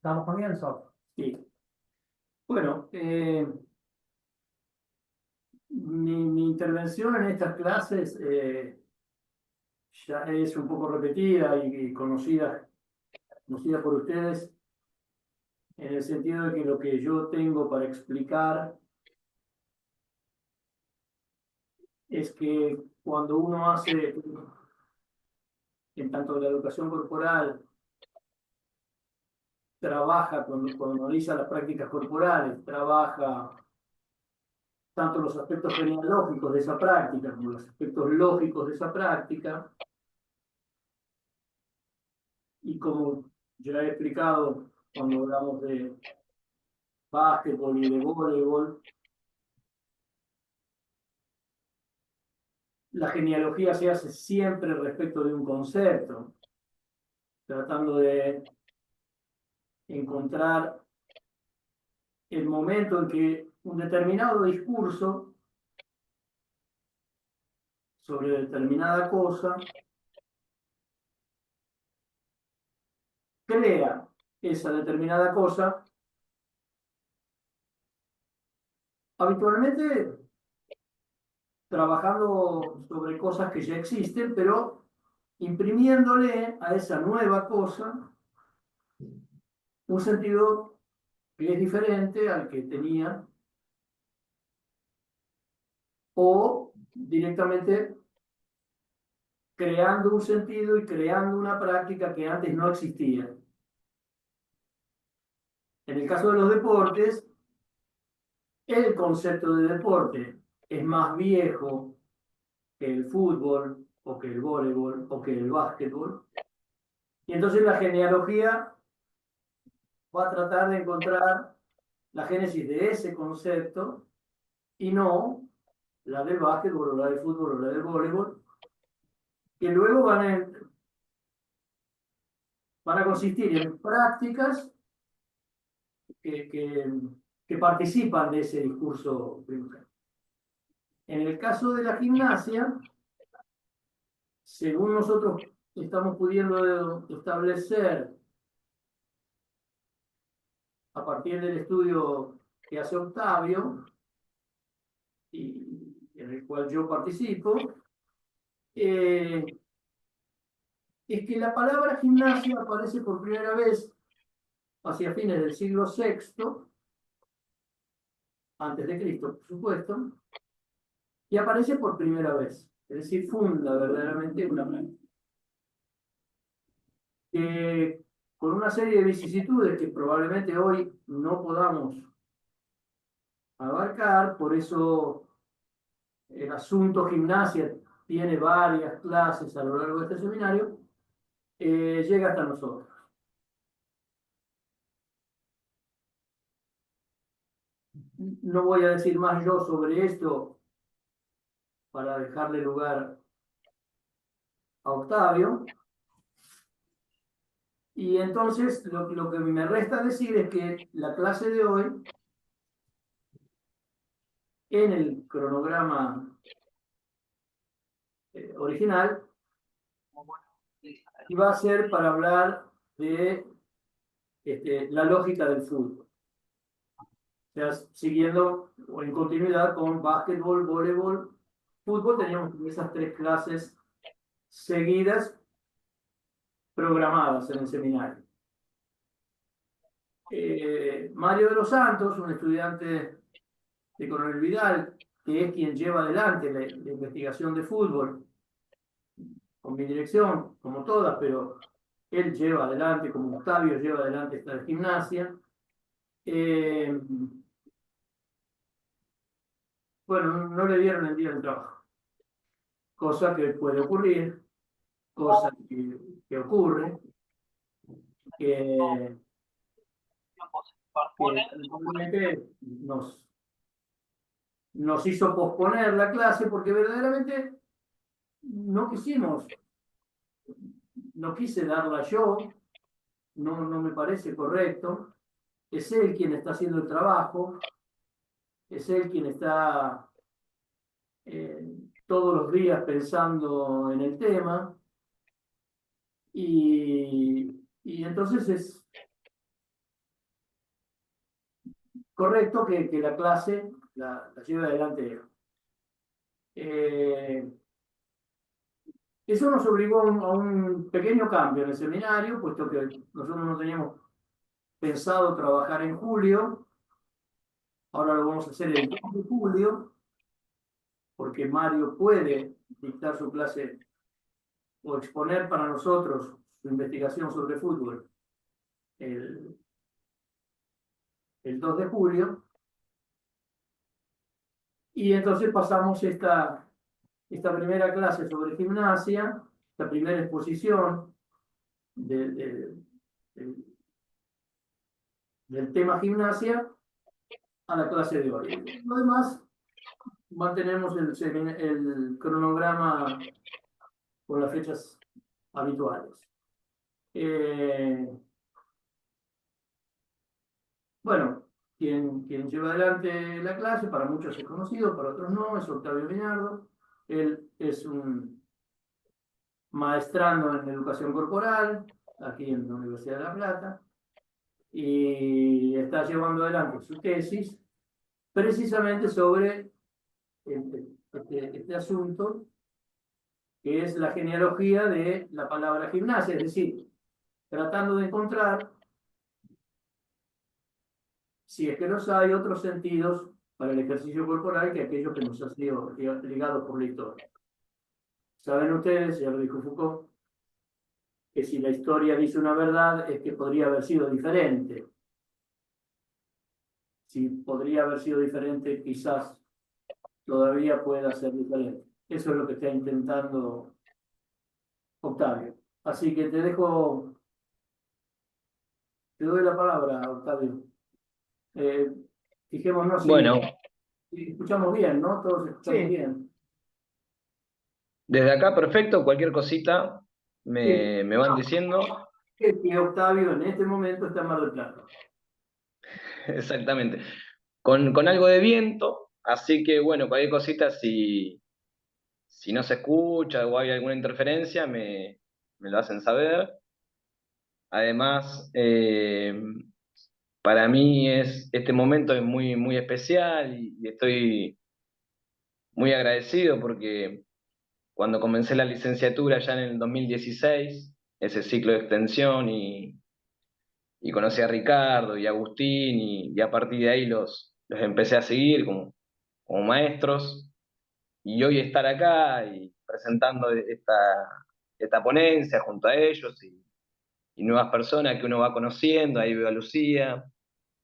Damos comienzo. Sí. Bueno, mi intervención en estas clases ya es un poco repetida y conocida por ustedes, en el sentido de que lo que yo tengo para explicar es que cuando uno hace, en tanto la educación corporal, trabaja, cuando analiza las prácticas corporales, trabaja tanto los aspectos genealógicos de esa práctica como los aspectos lógicos de esa práctica, y como ya he explicado cuando hablamos de básquetbol y de voleibol, la genealogía se hace siempre respecto de un concepto, tratando de encontrar el momento en que un determinado discurso sobre determinada cosa crea esa determinada cosa, habitualmente trabajando sobre cosas que ya existen, pero imprimiéndole a esa nueva cosa un sentido que es diferente al que tenía, o directamente creando un sentido y creando una práctica que antes no existía. En el caso de los deportes, el concepto de deporte es más viejo que el fútbol, o que el voleibol, o que el básquetbol. Y entonces la genealogía va a tratar de encontrar la génesis de ese concepto y no la del básquetbol, o la del fútbol, o la del voleibol, que luego van a consistir en prácticas que, que, que participan de ese discurso primero. En el caso de la gimnasia, según nosotros estamos pudiendo establecer a partir del estudio que hace Octavio, y en el cual yo participo, es que la palabra gimnasia aparece por primera vez hacia fines del siglo VI, antes de Cristo, por supuesto, y aparece por primera vez, es decir, funda verdaderamente una práctica. Con una serie de vicisitudes que probablemente hoy no podamos abarcar, por eso el asunto gimnasia tiene varias clases a lo largo de este seminario, llega hasta nosotros. No voy a decir más yo sobre esto para dejarle lugar a Octavio. Y entonces lo que me resta decir es que la clase de hoy, en el cronograma original, iba a ser para hablar de la lógica del fútbol. O sea, siguiendo o en continuidad con básquetbol, voleibol, fútbol, teníamos esas tres clases seguidas programadas en el seminario. Mario de los Santos, un estudiante de Coronel Vidal, que es quien lleva adelante la investigación de fútbol, con mi dirección, como todas, pero él lleva adelante, como Octavio lleva adelante esta gimnasia. Bueno, no le dieron el día del trabajo, cosa que puede ocurrir, cosa que ocurre, que lamentablemente nos hizo posponer la clase porque verdaderamente no quisimos, no quise darla yo, no me parece correcto. Es él quien está haciendo el trabajo, es él quien está todos los días pensando en el tema, y entonces correcto que la clase la lleve adelante. Eso nos obligó a un pequeño cambio en el seminario, puesto que nosotros no teníamos pensado trabajar en julio, ahora lo vamos a hacer el 2 de julio, porque Mario puede dictar su clase o exponer para nosotros su investigación sobre fútbol el, el 2 de julio, y entonces pasamos esta primera clase sobre gimnasia, la primera exposición de, de, del tema gimnasia a la clase de hoy. Lo demás, mantenemos el cronograma con las fechas habituales. Bueno, quien lleva adelante la clase, para muchos es conocido, para otros no, es Octavio Viñardo. Él es un maestrando en educación corporal, aquí en la Universidad de La Plata, y está llevando adelante su tesis precisamente sobre este asunto, que es la genealogía de la palabra gimnasia, es decir, tratando de encontrar, si es que los hay, otros sentidos para el ejercicio corporal que aquellos que nos han sido ligados por la historia. Saben ustedes, ya lo dijo Foucault, que si la historia dice una verdad es que podría haber sido diferente. Si podría haber sido diferente, quizás todavía pueda ser diferente. Eso es lo que está intentando Octavio. Así que te doy la palabra, Octavio. Eh, Fijémonos Bueno, si escuchamos bien, ¿no? Todos escuchamos sí, bien. desde acá perfecto, cualquier cosita Sí, me van diciendo. que Octavio en este momento está en Mar del Plata. Exactamente. Con algo de viento, así que bueno, cualquier cosita, si no se escucha o hay alguna interferencia, me lo hacen saber. Además, para mí este momento es muy, muy especial y estoy muy agradecido porque cuando comencé la licenciatura ya en el 2016, ese ciclo de extensión y conocí a Ricardo y a Agustín y a partir de ahí los empecé a seguir como maestros y hoy estar acá y presentando esta ponencia junto a ellos y nuevas personas que uno va conociendo, ahí veo a Lucía,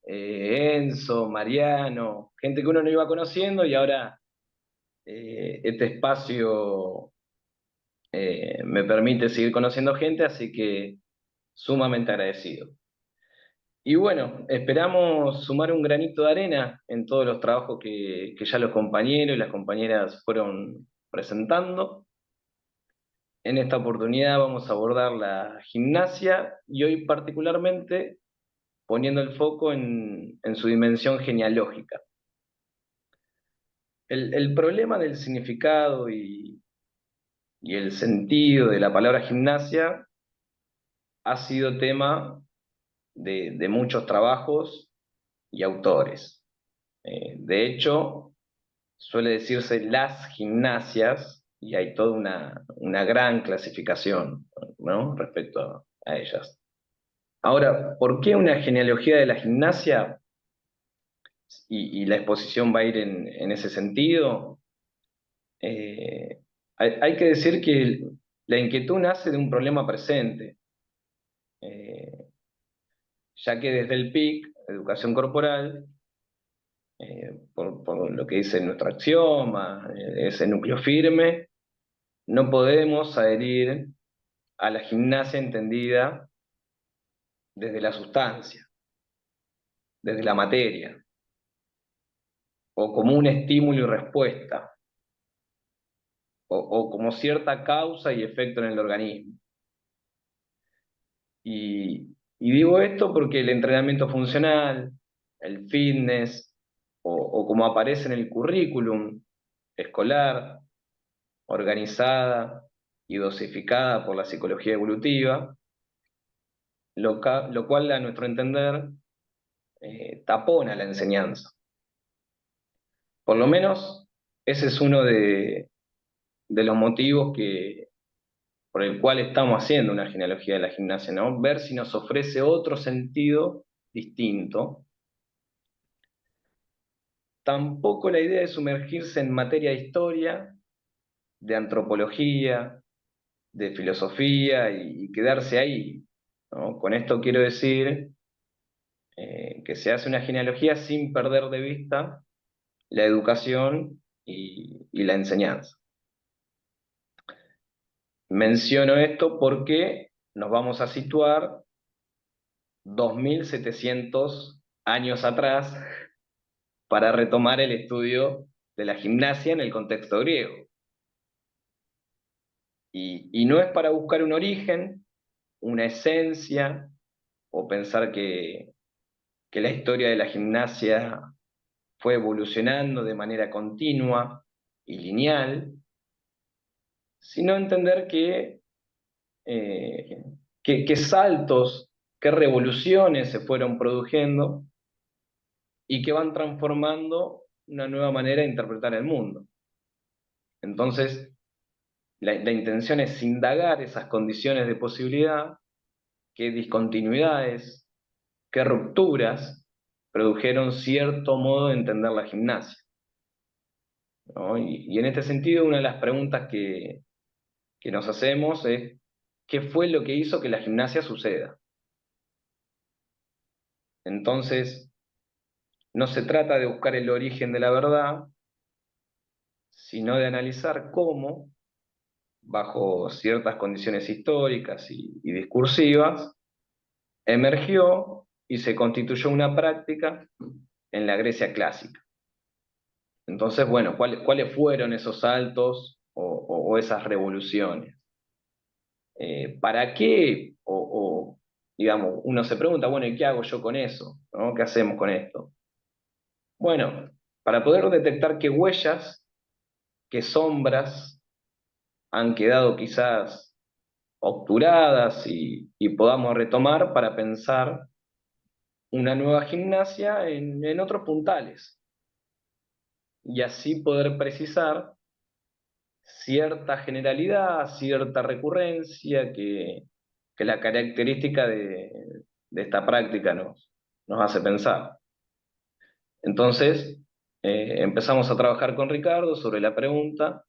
Enzo, Mariano, gente que uno no iba conociendo y ahora este espacio me permite seguir conociendo gente, así que sumamente agradecido. Y bueno, esperamos sumar un granito de arena en todos los trabajos que ya los compañeros y las compañeras fueron presentando. En esta oportunidad vamos a abordar la gimnasia y hoy particularmente poniendo el foco en su dimensión genealógica. El problema del significado y el sentido de la palabra gimnasia ha sido tema de muchos trabajos y autores. De hecho, suele decirse las gimnasias y hay toda una gran clasificación, ¿no? Respecto a ellas. Ahora, ¿por qué una genealogía de la gimnasia? Y la exposición va a ir en ese sentido. Hay que decir que la inquietud nace de un problema presente, eh, ya que desde el PIC, Educación Corporal, por lo que dice nuestro axioma, ese núcleo firme, no podemos adherir a la gimnasia entendida desde la sustancia, desde la materia, o como un estímulo y respuesta, o como cierta causa y efecto en el organismo. Y digo esto porque el entrenamiento funcional, el fitness, o como aparece en el currículum escolar, organizada y dosificada por la psicología evolutiva, lo cual a nuestro entender tapona la enseñanza. Por lo menos ese es uno de los motivos por el cual estamos haciendo una genealogía de la gimnasia, ¿no? Ver si nos ofrece otro sentido distinto. Tampoco la idea es sumergirse en materia de historia, de antropología, de filosofía y quedarse ahí, ¿no? Con esto quiero decir que se hace una genealogía sin perder de vista la educación y la enseñanza. Menciono esto porque nos vamos a situar 2700 años atrás para retomar el estudio de la gimnasia en el contexto griego. Y no es para buscar un origen, una esencia, o pensar que la historia de la gimnasia fue evolucionando de manera continua y lineal, sino entender eh, qué saltos, qué revoluciones se fueron produciendo y que van transformando una nueva manera de interpretar el mundo. Entonces, la intención es indagar esas condiciones de posibilidad, qué discontinuidades, qué rupturas produjeron cierto modo de entender la gimnasia, ¿no? Y en este sentido, una de las preguntas que nos hacemos es, ¿qué fue lo que hizo que la gimnasia suceda? Entonces, no se trata de buscar el origen de la verdad, sino de analizar cómo, bajo ciertas condiciones históricas y discursivas, emergió y se constituyó una práctica en la Grecia clásica. Entonces, bueno, ¿cuáles fueron esos saltos o esas revoluciones? ¿Para qué? Digamos, uno se pregunta, bueno, ¿y qué hago yo con eso? ¿No? ¿Qué hacemos con esto? Bueno, para poder detectar qué huellas, qué sombras han quedado quizás obturadas y podamos retomar para pensar una nueva gimnasia en otros puntales y así poder precisar cierta generalidad, cierta recurrencia que la característica de esta práctica nos hace pensar. Entonces, empezamos a trabajar con Ricardo sobre la pregunta,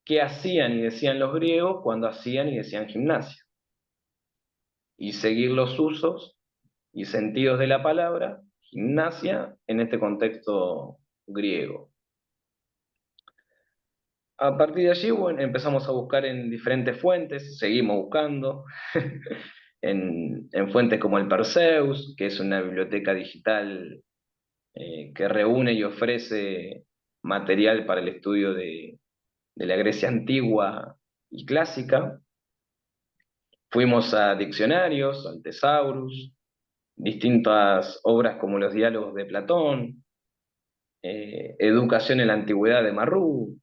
¿qué hacían y decían los griegos cuando hacían y decían gimnasia? Y seguir los usos y sentidos de la palabra gimnasia en este contexto griego. A partir de allí, bueno, empezamos a buscar en diferentes fuentes, seguimos buscando, en fuentes como el Perseus, que es una biblioteca digital que reúne y ofrece material para el estudio de la Grecia antigua y clásica. Fuimos a diccionarios, al Thesaurus, distintas obras como los diálogos de Platón, Educación en la Antigüedad de Marrú,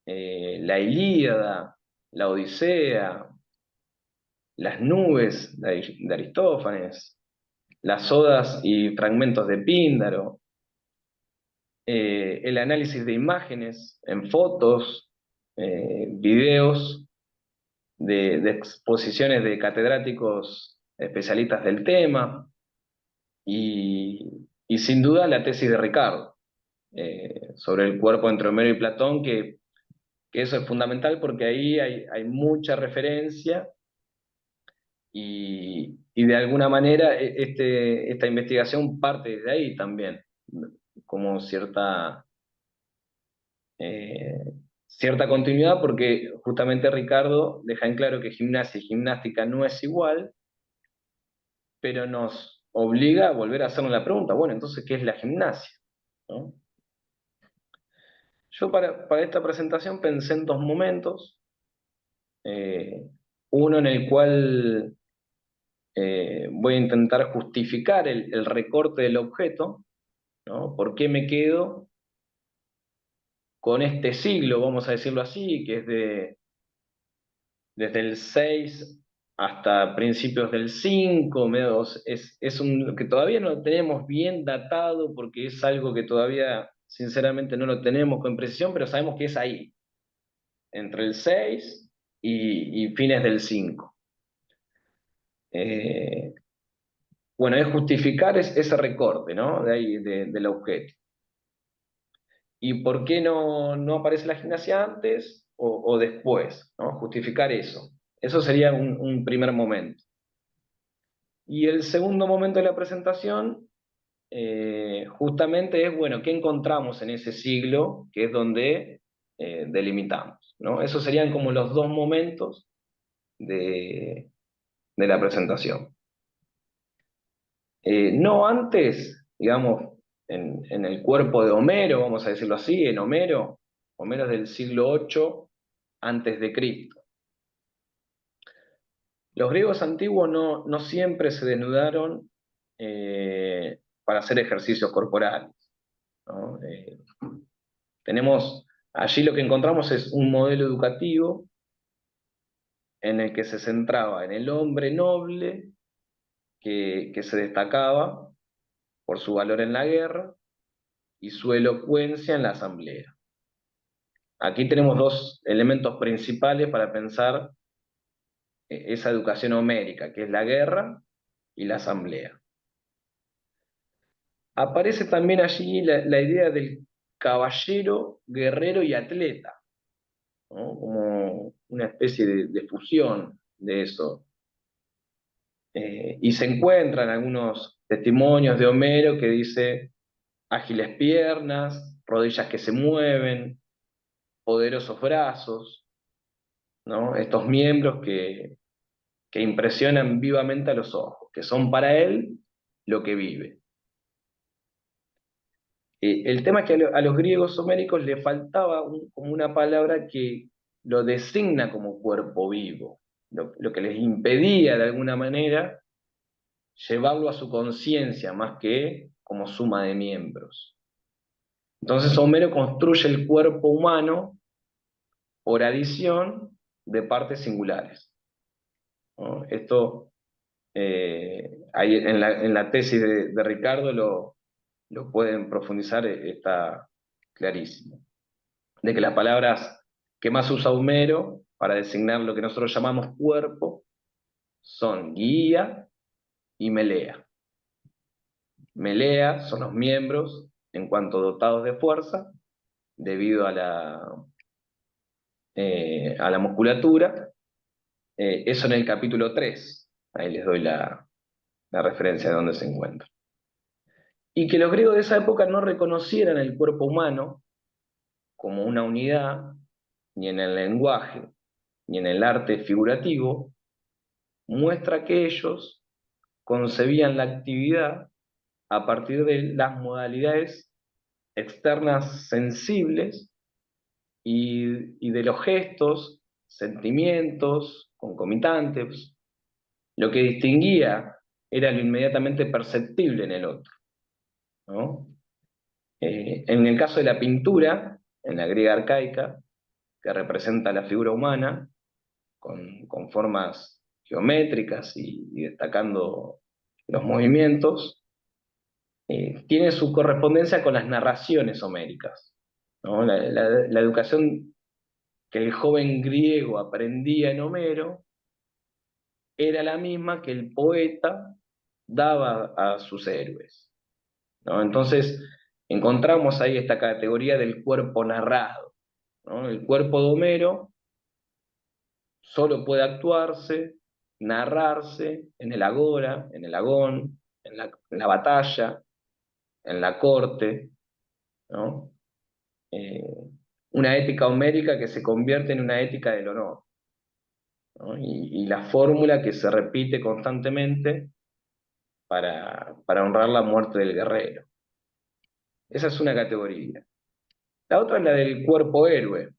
la Ilíada, la Odisea, las nubes de Aristófanes, las odas y fragmentos de Píndaro, el análisis de imágenes en fotos, videos de exposiciones de catedráticos especialistas del tema y sin duda la tesis de Ricardo sobre el cuerpo entre Homero y Platón, que eso es fundamental porque ahí hay mucha referencia y de alguna manera esta investigación parte de ahí también, como eh, cierta continuidad, porque justamente Ricardo deja en claro que gimnasia y gimnástica no es igual, pero nos obliga a volver a hacernos la pregunta, bueno, entonces, ¿qué es la gimnasia? ¿No? Yo para esta presentación pensé en dos momentos, eh, uno en el cual voy a intentar justificar el recorte del objeto, ¿no? ¿Por qué me quedo con este siglo, vamos a decirlo así, que es desde el 6 hasta principios del 5, es lo que todavía no lo tenemos bien datado porque es algo que todavía sinceramente no lo tenemos con precisión, pero sabemos que es ahí, entre el 6 y fines del 5. Eh, bueno, es justificar ese recorte, ¿no? De ahí, del objeto. ¿Y por qué no aparece la gimnasia antes o después? ¿No? Justificar eso. Eso sería un primer momento. Y el segundo momento de la presentación, justamente es, bueno, ¿qué encontramos en ese siglo? Que es donde delimitamos, ¿no? Esos serían como los dos momentos de la presentación. No antes, digamos, en el cuerpo de Homero, vamos a decirlo así, en Homero. Homero es del siglo 8 antes de Cristo. Los griegos antiguos no siempre se desnudaron para hacer ejercicios corporales, ¿no? Allí lo que encontramos es un modelo educativo en el que se centraba en el hombre noble que se destacaba por su valor en la guerra y su elocuencia en la asamblea. Aquí tenemos dos elementos principales para pensar esa educación homérica, que es la guerra y la asamblea. Aparece también allí la idea del caballero, guerrero y atleta, ¿no? Como una especie de fusión de eso. Y se encuentran algunos testimonios de Homero que dice ágiles piernas, rodillas que se mueven, poderosos brazos, ¿no? Estos miembros que impresionan vivamente a los ojos, que son para él lo que vive. El tema es que a los griegos homéricos le faltaba como una palabra que lo designa como cuerpo vivo, lo que les impedía de alguna manera llevarlo a su conciencia más que como suma de miembros. Entonces Homero construye el cuerpo humano por adición de partes singulares, ¿no? Esto, ahí en la tesis de Ricardo lo pueden profundizar, está clarísimo. De que las palabras que más usa Homero para designar lo que nosotros llamamos cuerpo son guía y melea. Melea son los miembros en cuanto dotados de fuerza, debido a la musculatura. Eso en el capítulo 3, ahí les doy la referencia de dónde se encuentra. Y que los griegos de esa época no reconocieran el cuerpo humano como una unidad, ni en el lenguaje, ni en el arte figurativo, muestra que ellos concebían la actividad a partir de las modalidades externas sensibles y de los gestos, sentimientos concomitantes. Lo que distinguía era lo inmediatamente perceptible en el otro, ¿no? En el caso de la pintura, en la griega arcaica, que representa la figura humana, con formas geométricas y destacando los movimientos, tiene su correspondencia con las narraciones homéricas, ¿no? La educación que el joven griego aprendía en Homero era la misma que el poeta daba a sus héroes, ¿no? Entonces encontramos ahí esta categoría del cuerpo narrado, ¿no? El cuerpo de Homero solo puede actuarse, narrarse en el agora, en el agón, en la batalla, en la corte, ¿no? Eh, una ética homérica que se convierte en una ética del honor, ¿no? Y la fórmula que se repite constantemente para honrar la muerte del guerrero. Esa es una categoría. La otra es la del cuerpo héroe,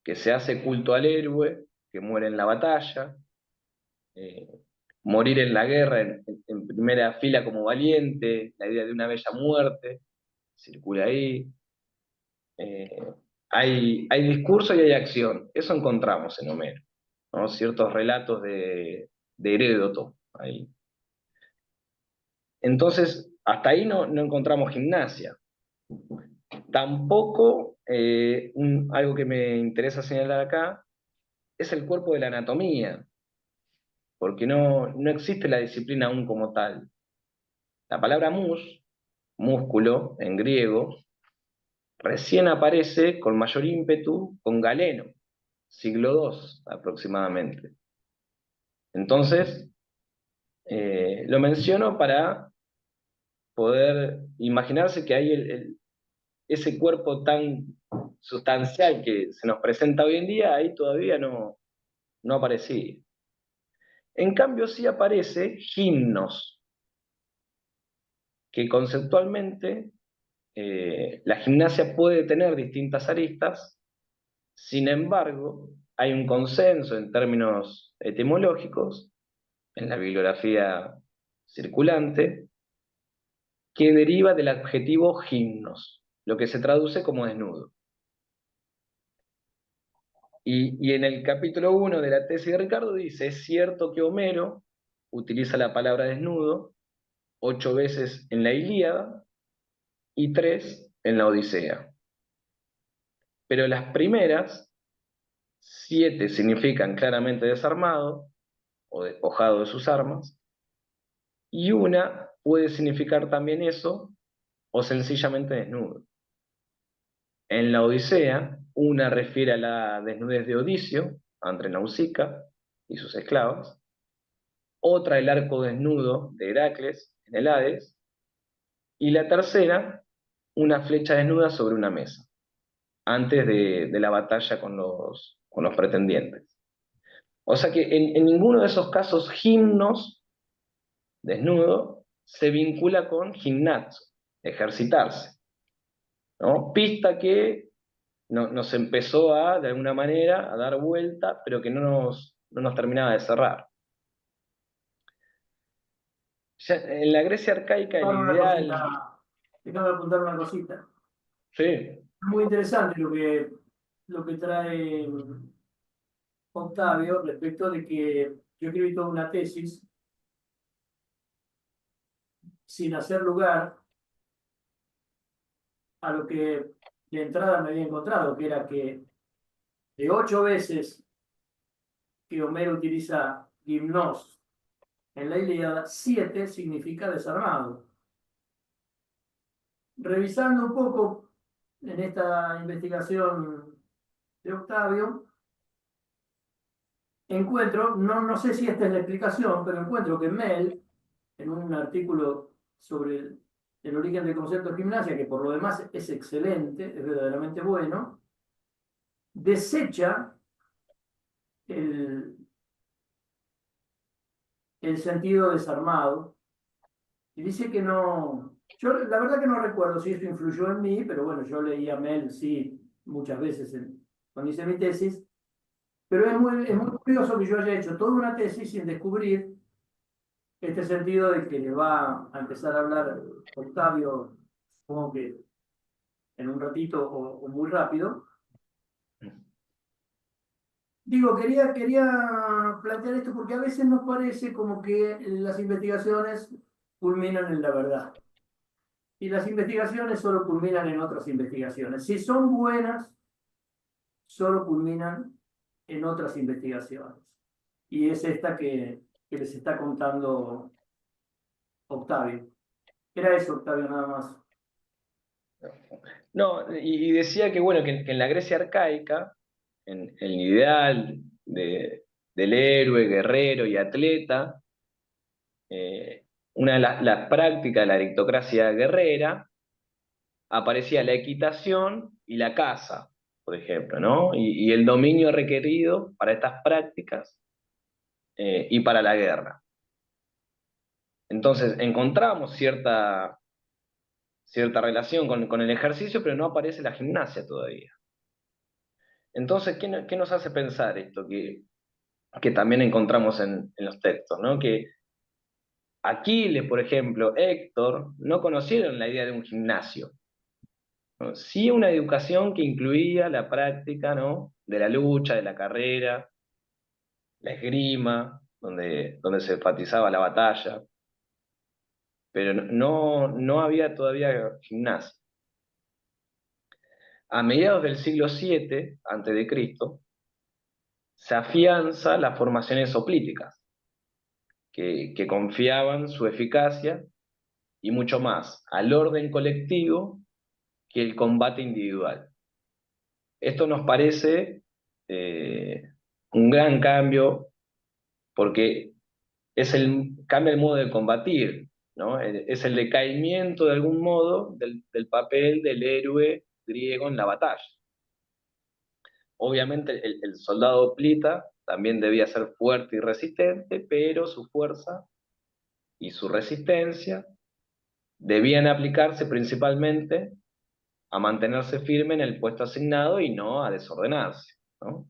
que se hace culto al héroe, que muere en la batalla, eh, morir en la guerra en primera fila como valiente, la idea de una bella muerte, circula ahí. Eh, hay discurso y hay acción, eso encontramos en Homero, ¿no? Ciertos relatos de Heródoto ahí. Entonces, hasta ahí no encontramos gimnasia. Tampoco, algo que me interesa señalar acá, es el cuerpo de la anatomía, porque no existe la disciplina aún como tal. La palabra músculo, en griego, recién aparece con mayor ímpetu con Galeno, siglo II aproximadamente. Entonces, lo menciono para poder imaginarse que hay ese cuerpo tan sustancial que se nos presenta hoy en día, ahí todavía no aparecía. En cambio, sí aparece gimnos, que conceptualmente la gimnasia puede tener distintas aristas. Sin embargo, hay un consenso en términos etimológicos en la bibliografía circulante que deriva del adjetivo gimnos, lo que se traduce como desnudo. Y en el capítulo 1 de la tesis de Ricardo dice: es cierto que Homero utiliza la palabra desnudo 8 veces en la Ilíada y 3 en la Odisea. Pero las primeras 7 significan claramente desarmado o despojado de sus armas, y una puede significar también eso o sencillamente desnudo. En la Odisea, una refiere a la desnudez de Odicio ante Nausicaa y sus esclavas, otra el arco desnudo de Heracles en el Hades, y la tercera, una flecha desnuda sobre una mesa, antes de la batalla con los pretendientes. O sea que en ninguno de esos casos gimnos, desnudo, se vincula con gimnazo, ejercitarse, ¿no? Pista que nos empezó de alguna manera, a dar vuelta, pero que no nos terminaba de cerrar. Ya, en la Grecia arcaica el Una ideal... cosita, déjame apuntar una cosita. Sí, Muy interesante lo que trae Octavio respecto de que yo escribí toda una tesis sin hacer lugar a lo que de entrada me había encontrado, que era que de 8 veces que Homero utiliza gimnos en la Ilíada, 7 significa desarmado. Revisando un poco en esta investigación de Octavio, encuentro, no sé si esta es la explicación, pero encuentro que Mel, en un artículo sobre el origen del concepto de gimnasia, que por lo demás es excelente, es verdaderamente bueno, desecha el, el sentido desarmado y dice que no. Yo la verdad que no recuerdo si esto influyó en mí, pero bueno, yo leí a Mel, sí, muchas veces cuando hice mi tesis, pero es muy curioso que yo haya hecho toda una tesis sin descubrir este sentido de que le va a empezar a hablar Octavio, supongo que en un ratito o muy rápido. Digo, quería plantear esto porque a veces nos parece como que las investigaciones culminan en la verdad y las investigaciones solo culminan en otras investigaciones. Si son buenas, solo culminan en otras investigaciones. Y es esta que les está contando Octavio. Era eso, Octavio, nada más. no, y decía que bueno, que en la Grecia arcaica, en el ideal del héroe, guerrero y atleta, una de las prácticas de la aristocracia guerrera, aparecía la equitación y la caza, por ejemplo, ¿no? Y el dominio requerido para estas prácticas y para la guerra. Entonces, encontramos cierta relación con el ejercicio, pero no aparece la gimnasia todavía. Entonces, ¿qué nos hace pensar esto que también encontramos en los textos, ¿no? Que Aquiles, por ejemplo, Héctor, no conocieron la idea de un gimnasio, ¿no? Sí una educación que incluía la práctica, ¿no? De la lucha, de la carrera, la esgrima, donde se enfatizaba la batalla, pero no había todavía gimnasia. A mediados del siglo VII a.C., se afianza las formaciones hoplíticas, que confiaban su eficacia y mucho más al orden colectivo que el combate individual. Esto nos parece un gran cambio porque cambia el modo de combatir, ¿no? Es el decaimiento de algún modo del papel del héroe griego en la batalla. Obviamente el soldado hoplita también debía ser fuerte y resistente, pero su fuerza y su resistencia debían aplicarse principalmente a mantenerse firme en el puesto asignado y no a desordenarse, ¿no?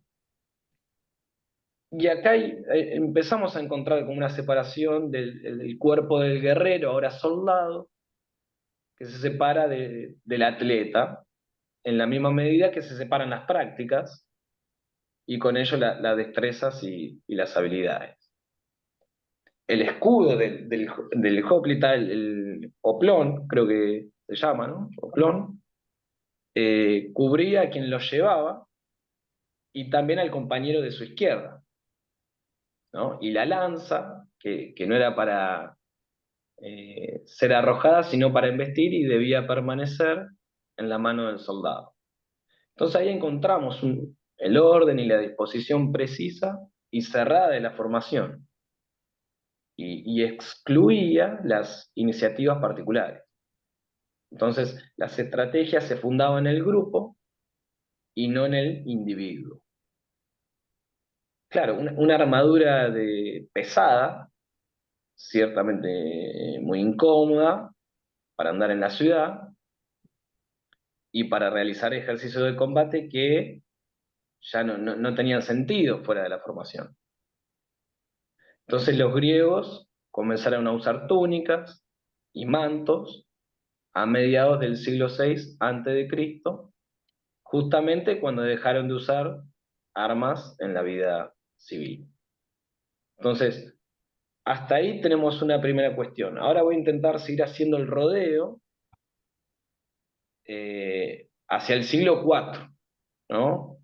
Y acá empezamos a encontrar como una separación del cuerpo del guerrero, ahora soldado, que se separa del atleta, en la misma medida que se separan las prácticas y con ello las destrezas y las habilidades. El escudo del hoplita, el oplón, creo que se llama, ¿no? Oplón, cubría a quien lo llevaba y también al compañero de su izquierda, ¿no? Y la lanza, que no era para ser arrojada, sino para embestir y debía permanecer en la mano del soldado. Entonces ahí encontramos el orden y la disposición precisa y cerrada de la formación, y excluía las iniciativas particulares. Entonces las estrategias se fundaban en el grupo y no en el individuo. Claro, una armadura pesada, ciertamente muy incómoda para andar en la ciudad y para realizar ejercicios de combate que ya no tenían sentido fuera de la formación. Entonces los griegos comenzaron a usar túnicas y mantos a mediados del siglo VI a.C., justamente cuando dejaron de usar armas en la vida civil. Entonces, hasta ahí tenemos una primera cuestión. Ahora voy a intentar seguir haciendo el rodeo hacia el siglo IV, ¿no?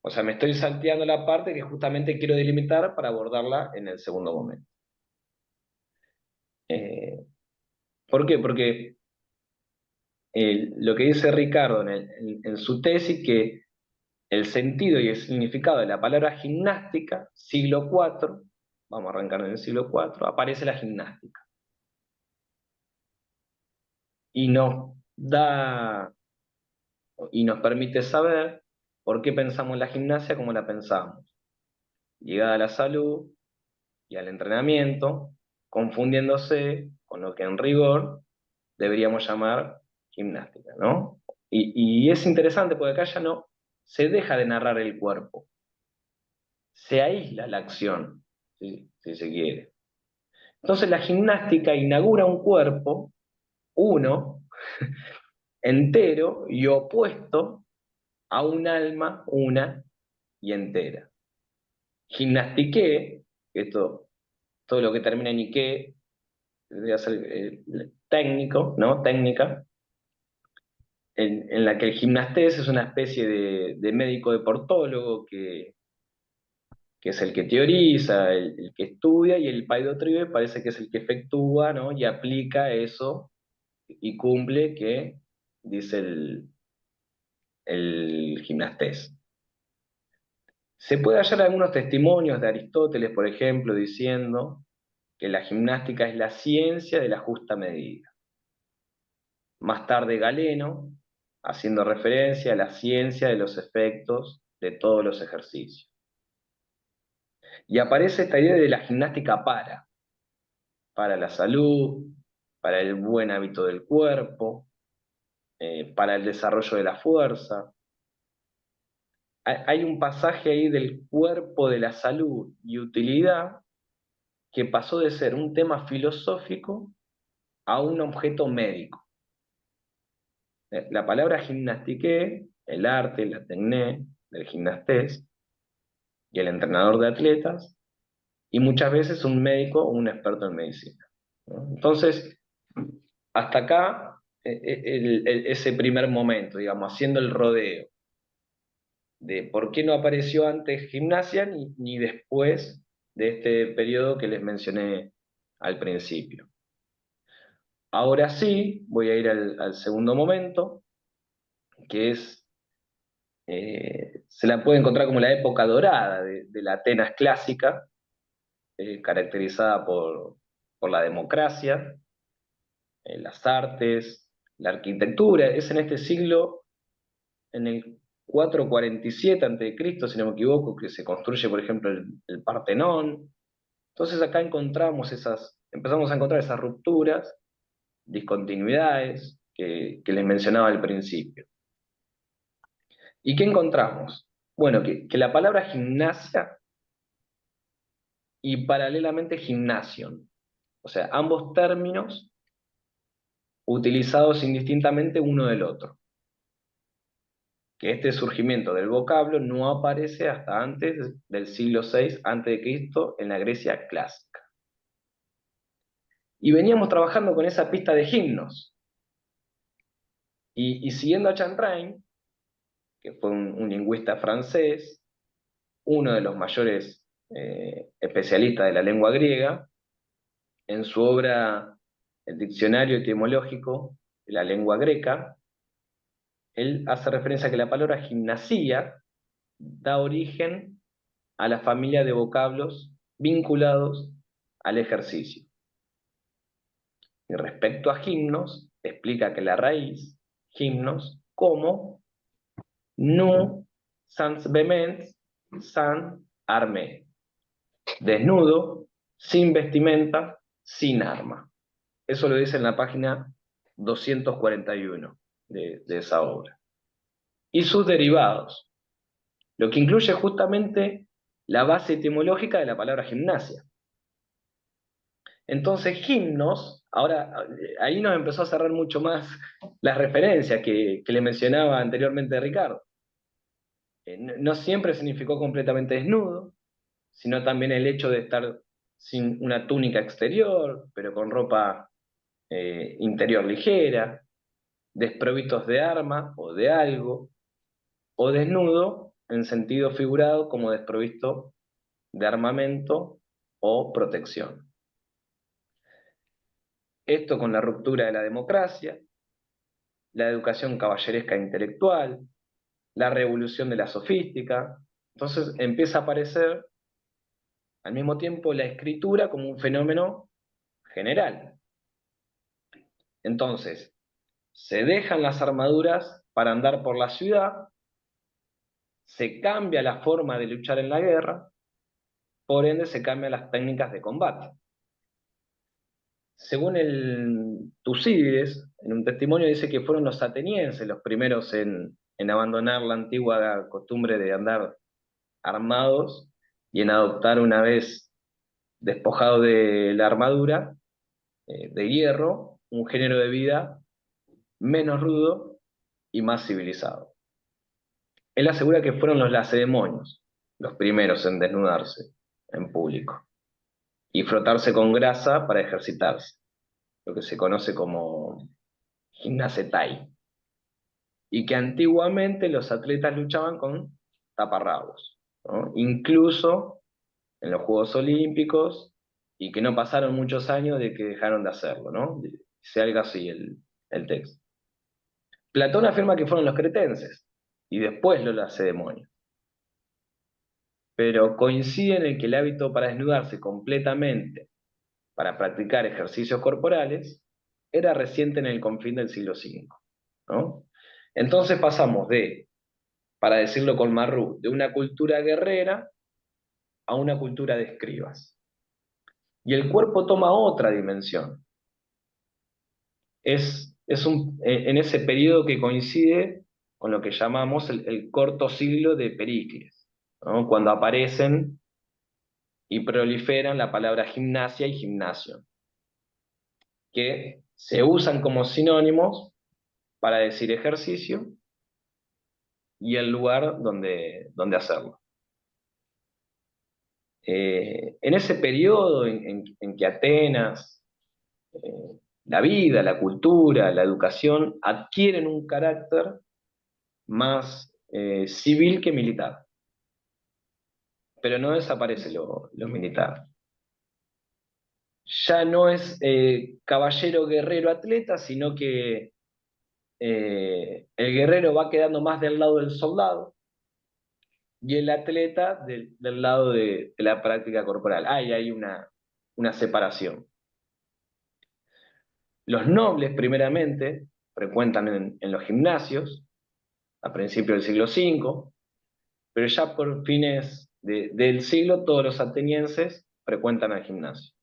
O sea, me estoy salteando la parte que justamente quiero delimitar para abordarla en el segundo momento. ¿Por qué? Porque lo que dice Ricardo en su tesis, que el sentido y el significado de la palabra gimnástica, siglo IV, vamos a arrancar en el siglo IV, aparece la gimnástica. Y nos permite saber por qué pensamos la gimnasia como la pensamos, ligada a la salud y al entrenamiento, confundiéndose con lo que en rigor deberíamos llamar gimnástica, ¿no? Y es interesante porque acá ya no se deja de narrar el cuerpo, se aísla la acción, si se quiere. Entonces la gimnástica inaugura un cuerpo, uno, entero y opuesto a un alma una y entera. Gimnastiqué, todo lo que termina en ique, debería ser técnico, ¿no? Técnica, en la que el gimnastés es una especie de médico deportólogo que es el que teoriza, el que estudia, y el paidotribe parece que es el que efectúa, ¿no? Y aplica eso y cumple que dice el gimnastés. Se puede hallar algunos testimonios de Aristóteles, por ejemplo, diciendo que la gimnástica es la ciencia de la justa medida. Más tarde Galeno, haciendo referencia a la ciencia de los efectos de todos los ejercicios. Y aparece esta idea de la gimnástica para la salud, para el buen hábito del cuerpo, para el desarrollo de la fuerza. Hay un pasaje ahí del cuerpo de la salud y utilidad que pasó de ser un tema filosófico a un objeto médico. La palabra gimnastique, el arte, la techné del gimnastés y el entrenador de atletas, y muchas veces un médico o un experto en medicina, ¿no? Entonces, hasta acá, ese primer momento, digamos, haciendo el rodeo de por qué no apareció antes gimnasia ni después de este periodo que les mencioné al principio. Ahora sí, voy a ir al segundo momento, que es, se la puede encontrar como la época dorada de la Atenas clásica, caracterizada por la democracia, las artes, la arquitectura. Es en este siglo, en el 447 a.C., si no me equivoco, que se construye, por ejemplo, el Partenón. Entonces acá empezamos a encontrar esas rupturas, discontinuidades que les mencionaba al principio. ¿Y qué encontramos? Bueno, que la palabra gimnasia y paralelamente gymnasium, o sea, ambos términos utilizados indistintamente uno del otro. Que este surgimiento del vocablo no aparece hasta antes del siglo VI a.C. en la Grecia clásica. Y veníamos trabajando con esa pista de himnos. Y siguiendo a Chantrain, que fue un lingüista francés, uno de los mayores especialistas de la lengua griega, en su obra El Diccionario Etimológico de la Lengua Greca, él hace referencia a que la palabra gimnasia da origen a la familia de vocablos vinculados al ejercicio. Y respecto a gimnos, explica que la raíz, gimnos, como nu sans vehemens, sans armé, desnudo, sin vestimenta, sin arma. Eso lo dice en la página 241 de esa obra. Y sus derivados, lo que incluye justamente la base etimológica de la palabra gimnasia. Entonces, gimnos, ahora ahí nos empezó a cerrar mucho más las referencias que le mencionaba anteriormente Ricardo. No siempre significó completamente desnudo, sino también el hecho de estar sin una túnica exterior, pero con ropa interior ligera, desprovistos de arma o de algo, o desnudo en sentido figurado como desprovisto de armamento o protección. Esto con la ruptura de la democracia, la educación caballeresca e intelectual, la revolución de la sofística. Entonces empieza a aparecer al mismo tiempo la escritura como un fenómeno general. Entonces, se dejan las armaduras para andar por la ciudad, se cambia la forma de luchar en la guerra, por ende se cambian las técnicas de combate. Según el Tucídides, en un testimonio dice que fueron los atenienses los primeros en abandonar la antigua costumbre de andar armados y en adoptar, una vez despojado de la armadura de hierro, un género de vida menos rudo y más civilizado. Él asegura que fueron los lacedemonios los primeros en desnudarse en público y frotarse con grasa para ejercitarse, lo que se conoce como gimnasetai, y que antiguamente los atletas luchaban con taparrabos, ¿no? Incluso en los Juegos Olímpicos, y que no pasaron muchos años de que dejaron de hacerlo, ¿no? Dice algo así el texto. Platón afirma que fueron los cretenses, y después los lacedemonios. Pero coinciden en que el hábito para desnudarse completamente, para practicar ejercicios corporales, era reciente en el confín del siglo V, ¿no? Entonces pasamos de, para decirlo con Marrú, de una cultura guerrera a una cultura de escribas. Y el cuerpo toma otra dimensión. En ese periodo que coincide con lo que llamamos el corto siglo de Pericles, ¿no? Cuando aparecen y proliferan la palabra gimnasia y gimnasio, que se usan como sinónimos para decir ejercicio y el lugar donde hacerlo. En ese periodo en que Atenas, la vida, la cultura, la educación adquieren un carácter más civil que militar, pero no desaparece lo militar. Ya no es caballero, guerrero, atleta, sino que el guerrero va quedando más del lado del soldado y el atleta del lado de la práctica corporal. Ahí hay una separación. Los nobles, primeramente, frecuentan en los gimnasios a principios del siglo V, pero ya por fines del siglo todos los atenienses frecuentan el gimnasio.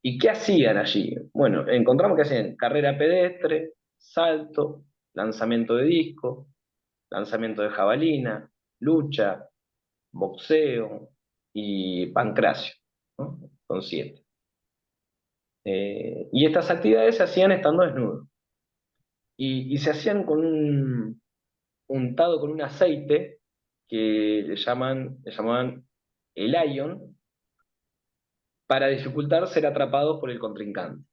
¿Y qué hacían allí? Bueno, encontramos que hacían carrera pedestre, salto, lanzamiento de disco, lanzamiento de jabalina, lucha, boxeo y pancracio, ¿no? Son 7. Y estas actividades se hacían estando desnudos. Y se hacían con untado con un aceite que le llamaban el ion, para dificultar ser atrapados por el contrincante,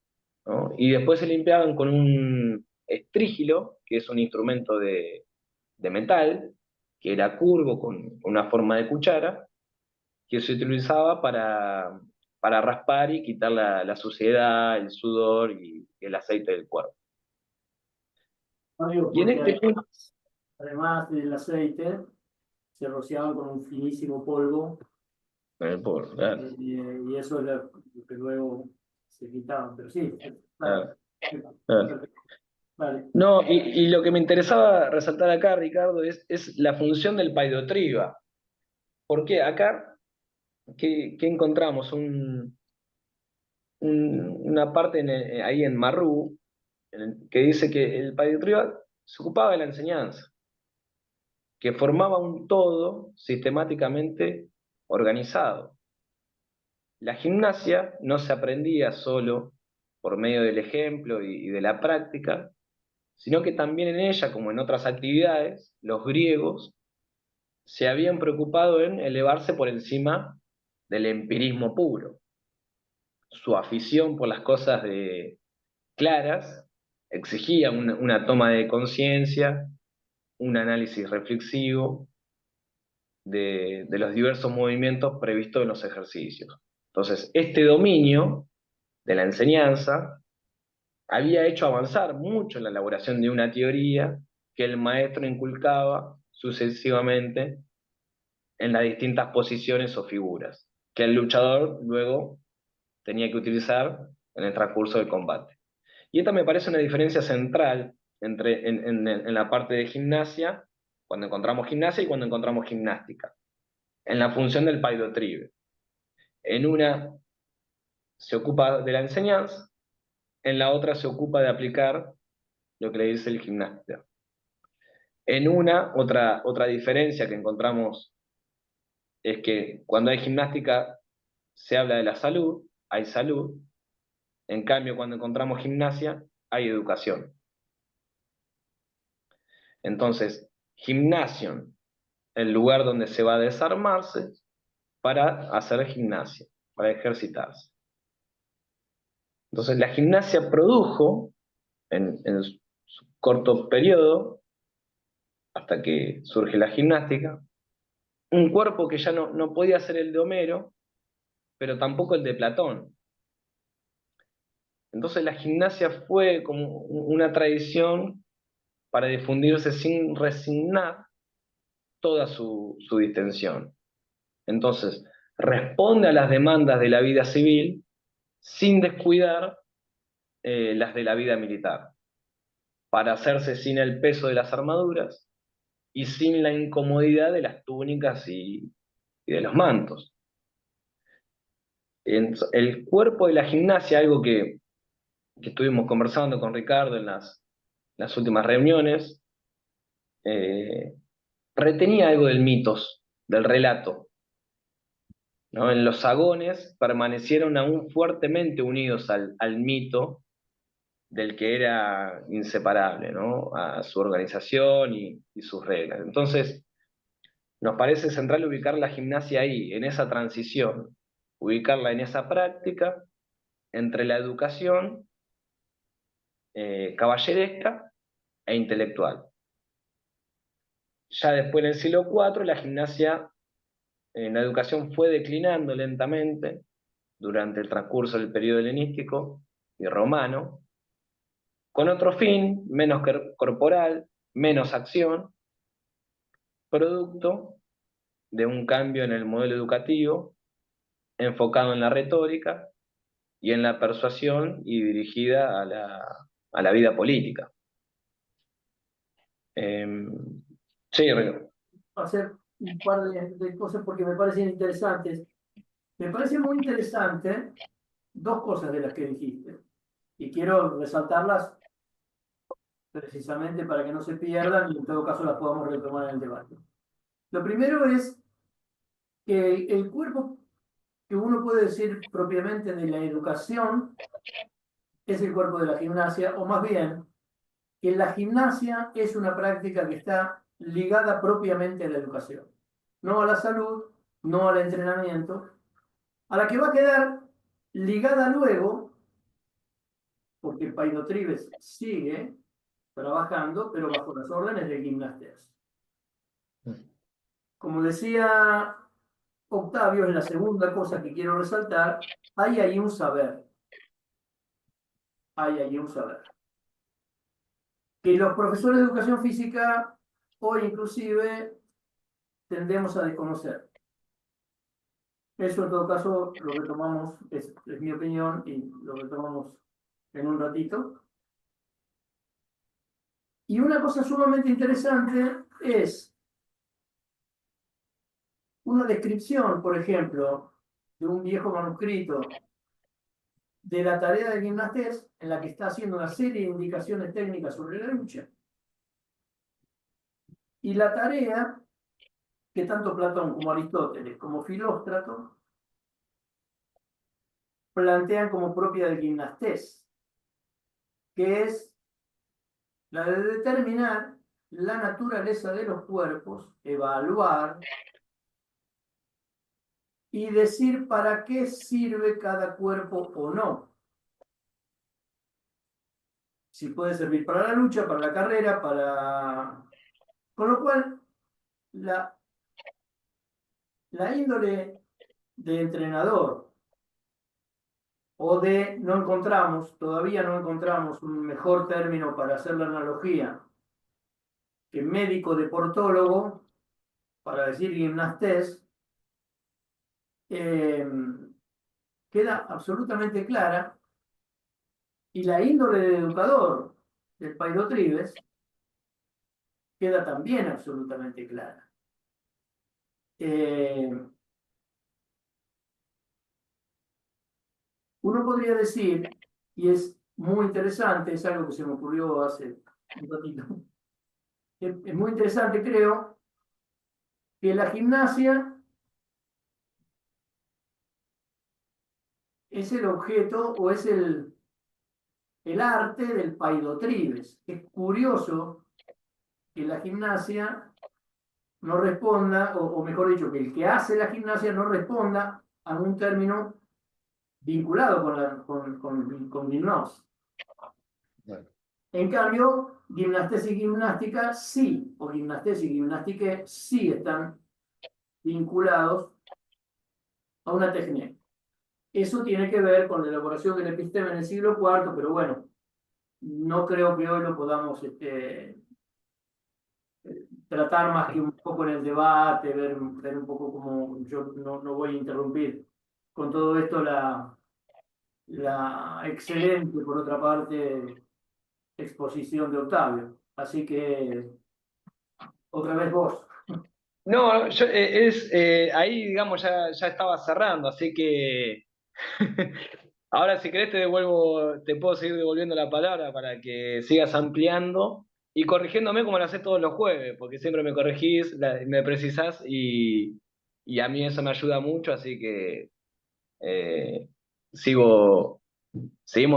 ¿no? Y después se limpiaban con un estrígilo, que es un instrumento de metal, que era curvo con una forma de cuchara, que se utilizaba para raspar y quitar la suciedad, el sudor y el aceite del cuerpo. No digo, Y en porque este punto, además del aceite, se rociaban con un finísimo polvo, claro, y eso es lo que luego se quitaban. Pero sí, vale, claro, claro. perfecto, vale. No, y lo que me interesaba resaltar acá, Ricardo, es la función del paidotriba. ¿Por qué? Acá, ¿qué encontramos? Una parte ahí en Marrú, que dice que el paidotriba se ocupaba de la enseñanza, que formaba un todo sistemáticamente organizado. La gimnasia no se aprendía solo por medio del ejemplo y de la práctica, sino que también en ella, como en otras actividades, los griegos se habían preocupado en elevarse por encima del empirismo puro. Su afición por las cosas claras exigía una toma de conciencia, un análisis reflexivo de los diversos movimientos previstos en los ejercicios. Entonces, este dominio de la enseñanza había hecho avanzar mucho en la elaboración de una teoría que el maestro inculcaba sucesivamente en las distintas posiciones o figuras, que el luchador luego tenía que utilizar en el transcurso del combate. Y esta me parece una diferencia central en la parte de gimnasia, cuando encontramos gimnasia y cuando encontramos gimnástica, en la función del paidotribe. En una se ocupa de la enseñanza, en la otra se ocupa de aplicar lo que le dice el gimnasta. En otra diferencia que encontramos es que cuando hay gimnástica se habla de la salud, hay salud. En cambio, cuando encontramos gimnasia, hay educación. Entonces, gimnasio, el lugar donde se va a desarmarse para hacer gimnasia, para ejercitarse. Entonces, la gimnasia produjo, en su corto periodo, hasta que surge la gimnástica, un cuerpo que ya no podía ser el de Homero, pero tampoco el de Platón. Entonces la gimnasia fue como una tradición para difundirse sin resignar toda su distensión. Entonces, responde a las demandas de la vida civil sin descuidar las de la vida militar, para hacerse sin el peso de las armaduras y sin la incomodidad de las túnicas y de los mantos. El cuerpo de la gimnasia, algo que estuvimos conversando con Ricardo en las últimas reuniones, eh, retenía algo del mitos, del relato, ¿no? En los sagones permanecieron aún fuertemente unidos al mito del que era inseparable, ¿no? A su organización y sus reglas. Entonces, nos parece central ubicar la gimnasia ahí, en esa transición, ubicarla en esa práctica entre la educación caballeresca e intelectual. Ya después en el siglo IV la gimnasia en la educación fue declinando lentamente durante el transcurso del periodo helenístico y romano, con otro fin, menos corporal, menos acción, producto de un cambio en el modelo educativo enfocado en la retórica y en la persuasión y dirigida a la vida política. Sí, Hacer un par de cosas porque me parecen interesantes. Me parece muy interesante dos cosas de las que dijiste y quiero resaltarlas precisamente para que no se pierdan y en todo caso las podamos retomar en el debate. Lo primero es que el cuerpo que uno puede decir propiamente de la educación es el cuerpo de la gimnasia, o más bien, que la gimnasia es una práctica que está ligada propiamente a la educación, no a la salud, no al entrenamiento, a la que va a quedar ligada luego, porque el Paido Tribes sigue trabajando, pero bajo las órdenes de Gimnastes. Como decía Octavio, es la segunda cosa que quiero resaltar, hay ahí un saber, hay ahí un saber. Que los profesores de educación física hoy inclusive tendemos a desconocer. Eso en todo caso lo retomamos, es mi opinión, y lo retomamos en un ratito. Y una cosa sumamente interesante es una descripción, por ejemplo, de un viejo manuscrito de la tarea de Gimnastés, en la que está haciendo una serie de indicaciones técnicas sobre la lucha. Y la tarea que tanto Platón como Aristóteles como Filóstrato plantean como propia del Gimnastés, que es la de determinar la naturaleza de los cuerpos, evaluar y decir para qué sirve cada cuerpo o no. Si puede servir para la lucha, para la carrera, para... Con lo cual, la índole de entrenador o de, no encontramos, todavía no encontramos un mejor término para hacer la analogía que médico deportólogo, para decir gimnastés, queda absolutamente clara, y la índole de educador del Paido Tribes queda también absolutamente clara. Uno podría decir, y es muy interesante, es algo que se me ocurrió hace un ratito, es muy interesante, creo, que la gimnasia es el objeto o es el arte del paidotribes. Es curioso que la gimnasia no responda, o mejor dicho, que el que hace la gimnasia no responda a un término vinculado con gimnos. Bueno. En cambio, gimnastés y gimnástica sí, o gimnastés y gimnástica sí están vinculados a una técnica. Eso tiene que ver con la elaboración del epistema en el siglo IV, pero bueno, no creo que hoy lo podamos tratar más que un poco en el debate, ver un poco cómo yo no voy a interrumpir con todo esto la excelente, por otra parte, exposición de Octavio. Así que, otra vez vos. no, ahí digamos ya estaba cerrando, así que ahora si querés te puedo seguir devolviendo la palabra para que sigas ampliando y corrigiéndome como lo haces todos los jueves, porque siempre me corregís, me precisás y a mí eso me ayuda mucho, así que eh, seguimos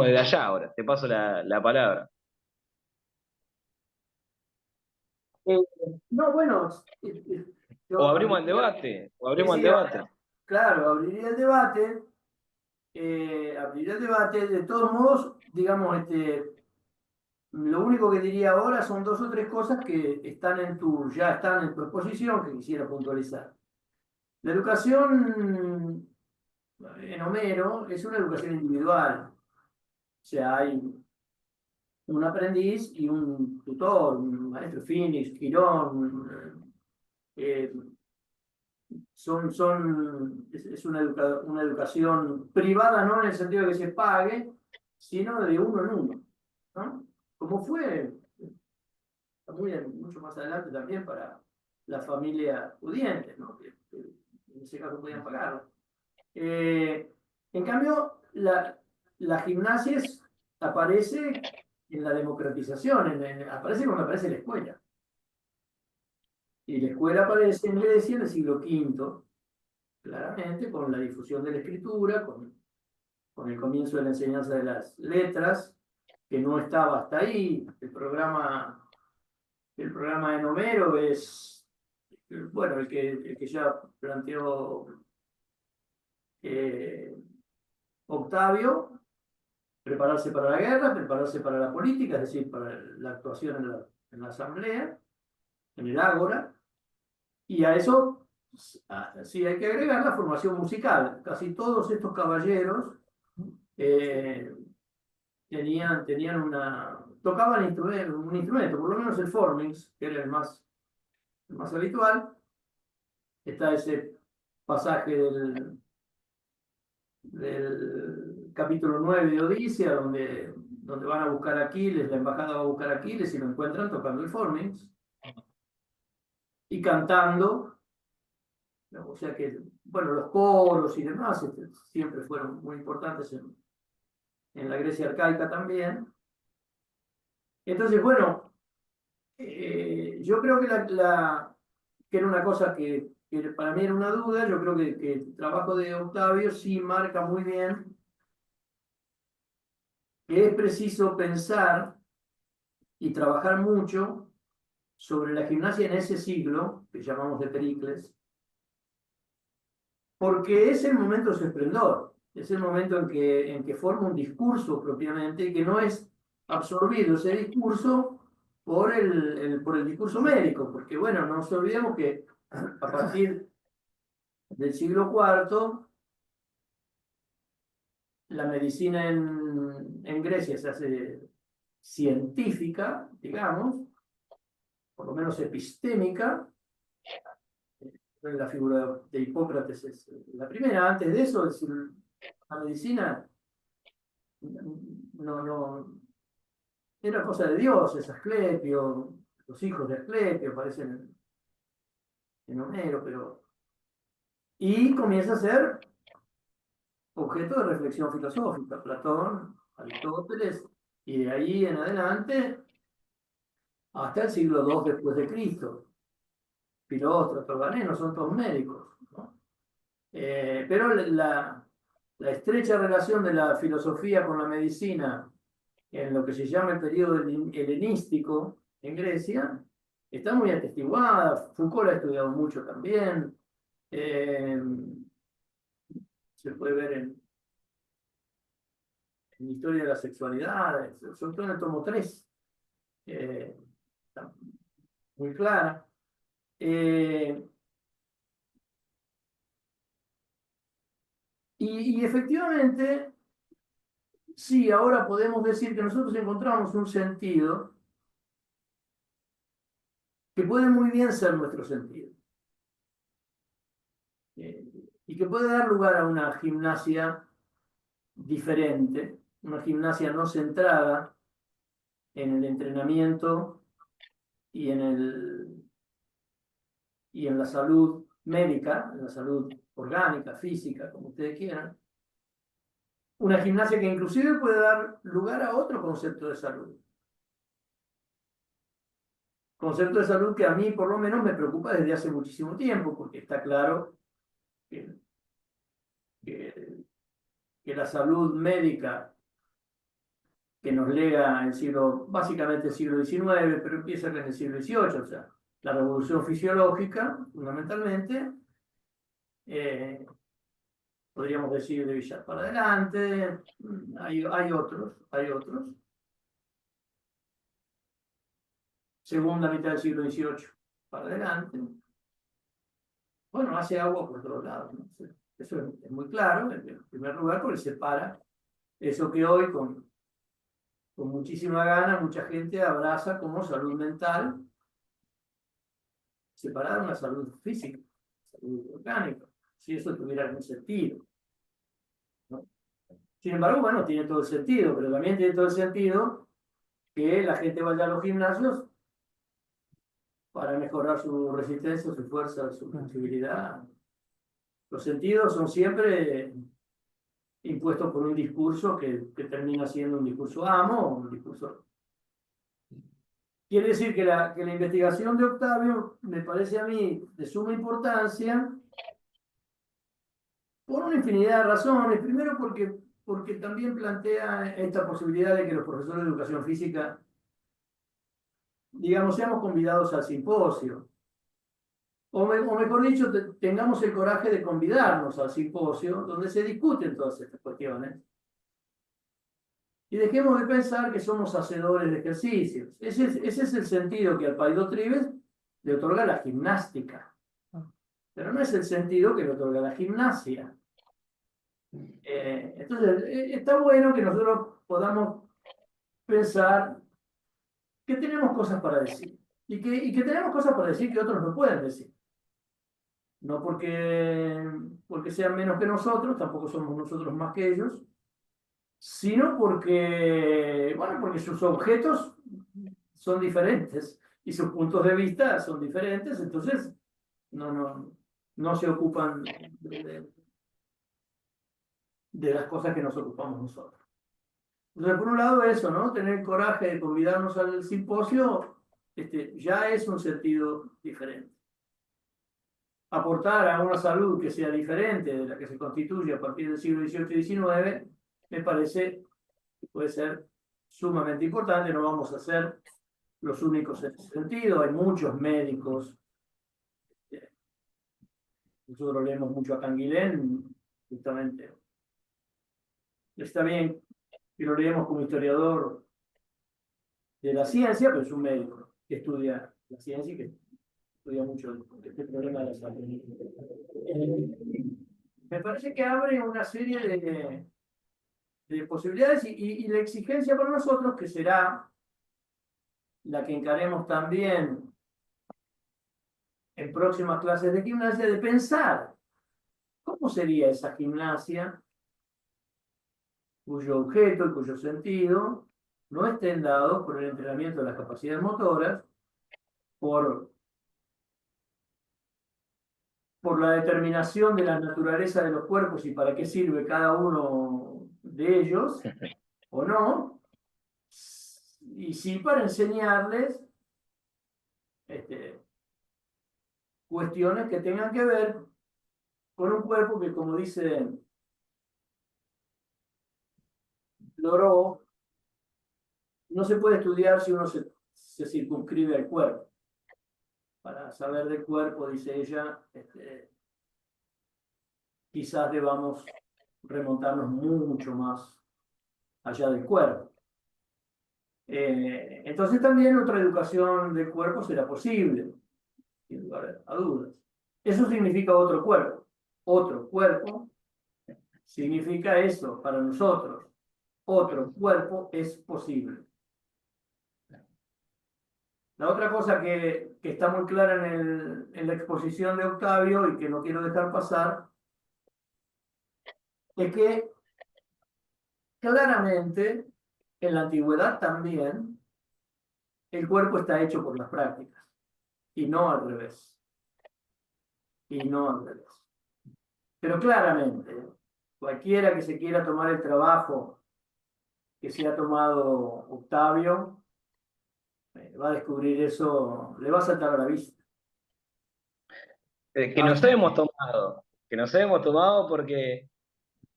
desde allá ahora, te paso la palabra. Eh, no, bueno, O Yo abrimos el abriría, debate, sí, sí, claro, abriría el debate, de todos modos, digamos, lo único que diría ahora son dos o tres cosas que ya están en tu exposición que quisiera puntualizar. La educación en Homero es una educación individual, o sea, hay un aprendiz y un tutor, un maestro Finis, Quirón, eh, es una educación privada, no en el sentido de que se pague, sino de uno en uno, ¿no? Como fue mucho más adelante también para la familia pudiente, ¿no? Que en ese caso podían pagarlo. En cambio, la gimnasia aparece en la democratización, aparece cuando aparece la escuela. Y la escuela aparece en Grecia en el siglo V, claramente, con la difusión de la escritura, con el comienzo de la enseñanza de las letras, que no estaba hasta ahí. El programa de Homero es, bueno, el que ya planteó eh, Octavio, prepararse para la guerra, prepararse para la política, es decir, para la actuación en la asamblea, en el ágora, y a eso sí hay que agregar la formación musical. Casi todos estos caballeros eh, tocaban un instrumento, por lo menos el formings, que era el más habitual. Está ese pasaje del capítulo 9 de Odisea, donde van a buscar a Aquiles, la embajada va a buscar a Aquiles y lo encuentran tocando el formings y cantando. O sea que, bueno, los coros y demás siempre fueron muy importantes en la Grecia arcaica también. Entonces, bueno, yo creo que era una cosa que para mí era una duda. Yo creo que el trabajo de Octavio sí marca muy bien que es preciso pensar y trabajar mucho sobre la gimnasia en ese siglo, que llamamos de Pericles, porque es el momento de su esplendor, es el momento en que forma un discurso propiamente y que no es absorbido ese discurso por el discurso médico, porque bueno, no nos olvidemos que a partir del siglo IV la medicina en Grecia se hace científica, digamos, por lo menos epistémica. La figura de Hipócrates es la primera. Antes de eso, la medicina no era cosa de dioses. Asclepio, los hijos de Asclepio aparecen en Homero, y comienza a ser objeto de reflexión filosófica, Platón, Aristóteles, y de ahí en adelante hasta el siglo II después de Cristo. Filósofos, Galeno, son todos médicos, ¿no? Pero la estrecha relación de la filosofía con la medicina en lo que se llama el periodo helenístico en Grecia está muy atestiguada. Foucault ha estudiado mucho también. Eh, Se puede ver en Historia de la Sexualidad, sobre todo en el tomo 3, está muy clara. Y efectivamente, sí, ahora podemos decir que nosotros encontramos un sentido que puede muy bien ser nuestro sentido, y que puede dar lugar a una gimnasia diferente, una gimnasia no centrada en el entrenamiento y en la salud médica, en la salud orgánica, física, como ustedes quieran. Una gimnasia que inclusive puede dar lugar a otro concepto de salud. Concepto de salud que a mí por lo menos me preocupa desde hace muchísimo tiempo, porque está claro que, que, que la salud médica que nos lega básicamente el siglo XIX, pero empieza en el siglo XVIII, o sea, la revolución fisiológica, fundamentalmente, podríamos decir de Villar para adelante, hay otros. Segunda mitad del siglo XVIII para adelante. Bueno, hace agua por todos lados, ¿no? Eso es muy claro, en primer lugar, porque separa eso que hoy con muchísima gana mucha gente abraza como salud mental, separada de una salud física, salud orgánica, si eso tuviera algún sentido, ¿no? Sin embargo, bueno, tiene todo el sentido, pero también tiene todo el sentido que la gente vaya a los gimnasios para mejorar su resistencia, su fuerza, su flexibilidad. Los sentidos son siempre impuestos por un discurso que termina siendo un discurso amo, un discurso. Quiere decir que la investigación de Octavio me parece a mí de suma importancia por una infinidad de razones. Primero porque también plantea esta posibilidad de que los profesores de educación física, digamos, seamos convidados al simposio. O mejor dicho, tengamos el coraje de convidarnos al simposio donde se discuten todas estas cuestiones. Y dejemos de pensar que somos hacedores de ejercicios. Ese es el sentido que al Paidó Trives le otorga la gimnástica. Pero no es el sentido que le otorga la gimnasia. Entonces, está bueno que nosotros podamos pensar que tenemos cosas para decir. Y que tenemos cosas para decir que otros no pueden decir. No porque sean menos que nosotros, tampoco somos nosotros más que ellos, sino porque sus objetos son diferentes y sus puntos de vista son diferentes, entonces no se ocupan de las cosas que nos ocupamos nosotros. Entonces, por un lado eso, ¿no? Tener el coraje de convidarnos al simposio, ya es un sentido diferente. Aportar a una salud que sea diferente de la que se constituye a partir del siglo XVIII y XIX, me parece que puede ser sumamente importante. No vamos a ser los únicos en ese sentido. Hay muchos médicos. Nosotros leemos mucho a Canguilén, justamente. Está bien que lo leemos como historiador de la ciencia, pero es un médico que estudia la ciencia y que estudia mucho este problema de la salud. Me parece que abre una serie de posibilidades y la exigencia para nosotros, que será la que encaremos también en próximas clases de gimnasia, de pensar cómo sería esa gimnasia cuyo objeto y cuyo sentido no estén dados por el entrenamiento de las capacidades motoras, por la determinación de la naturaleza de los cuerpos y para qué sirve cada uno de ellos, o no, y sí para enseñarles cuestiones que tengan que ver con un cuerpo que, como dice Loró, no se puede estudiar si uno se circunscribe al cuerpo. Para saber del cuerpo, dice ella, quizás debamos remontarnos mucho más allá del cuerpo. Entonces también otra educación del cuerpo será posible, sin lugar a dudas. Eso significa otro cuerpo. Otro cuerpo significa eso para nosotros. Otro cuerpo es posible. La otra cosa que está muy clara en la exposición de Octavio y que no quiero dejar pasar es que claramente en la antigüedad también el cuerpo está hecho por las prácticas y no al revés. Y no al revés. Pero claramente, cualquiera que se quiera tomar el trabajo que se ha tomado Octavio, va a descubrir eso, le va a saltar a la vista. Que nos hemos tomado porque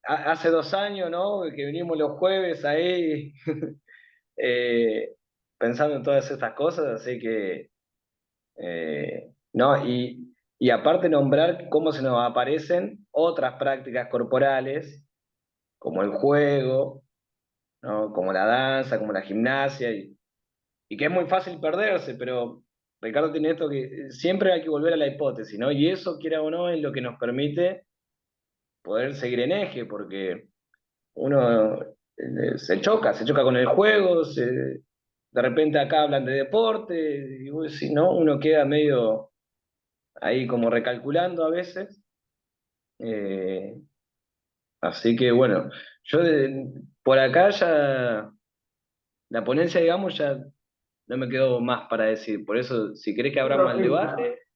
hace 2 años, ¿no? Que vinimos los jueves ahí pensando en todas estas cosas, así que ¿no? Y aparte nombrar cómo se nos aparecen otras prácticas corporales, como el juego, ¿no? Como la danza, como la gimnasia, y que es muy fácil perderse, pero Ricardo tiene esto que siempre hay que volver a la hipótesis, ¿no? Y eso, quiera o no, es lo que nos permite poder seguir en eje, porque uno se choca con el juego, de repente acá hablan de deporte, y si no, uno queda medio ahí como recalculando a veces. Eh, Así que bueno, yo por acá ya, la ponencia, digamos, ya no me quedó más para decir. Por eso, si querés que abramos el Perfecto. debate,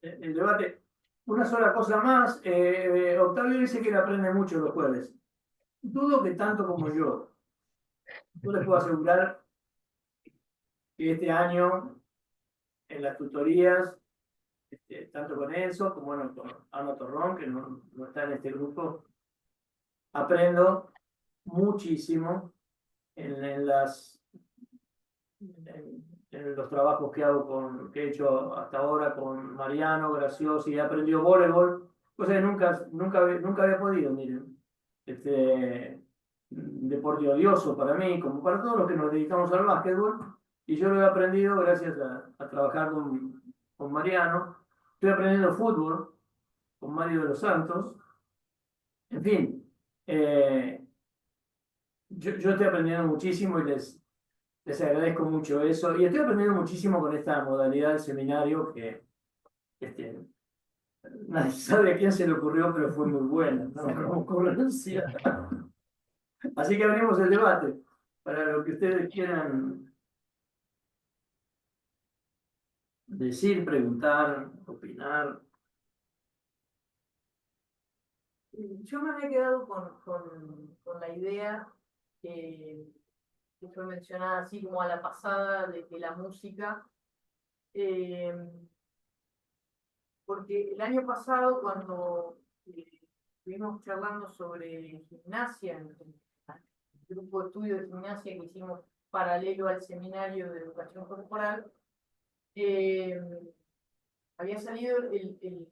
El debate. Una sola cosa más. Octavio dice que él aprende mucho los jueves. Dudo que tanto como yo. Yo les puedo asegurar que este año en las tutorías, tanto con Enzo como bueno, con Ana Torrón, que no está en este grupo, aprendo muchísimo en en los trabajos que hago que he hecho hasta ahora con Mariano, Graciosi, he aprendido voleibol, cosa que nunca había podido, miren. Un deporte odioso para mí, como para todos los que nos dedicamos al básquetbol, y yo lo he aprendido gracias a trabajar con Mariano. Estoy aprendiendo fútbol con Mario de los Santos. En fin, yo estoy aprendiendo muchísimo y les agradezco mucho eso. Y estoy aprendiendo muchísimo con esta modalidad del seminario que este, nadie sabe a quién se le ocurrió, pero fue muy buena, ¿no? Como ocurrencia. Así que abrimos el debate para lo que ustedes quieran decir, preguntar, opinar. Yo me había quedado con la idea que fue mencionada así como a la pasada de la música, eh, porque el año pasado cuando estuvimos charlando sobre gimnasia, en el grupo de estudio de gimnasia que hicimos paralelo al seminario de educación corporal, eh, había salido el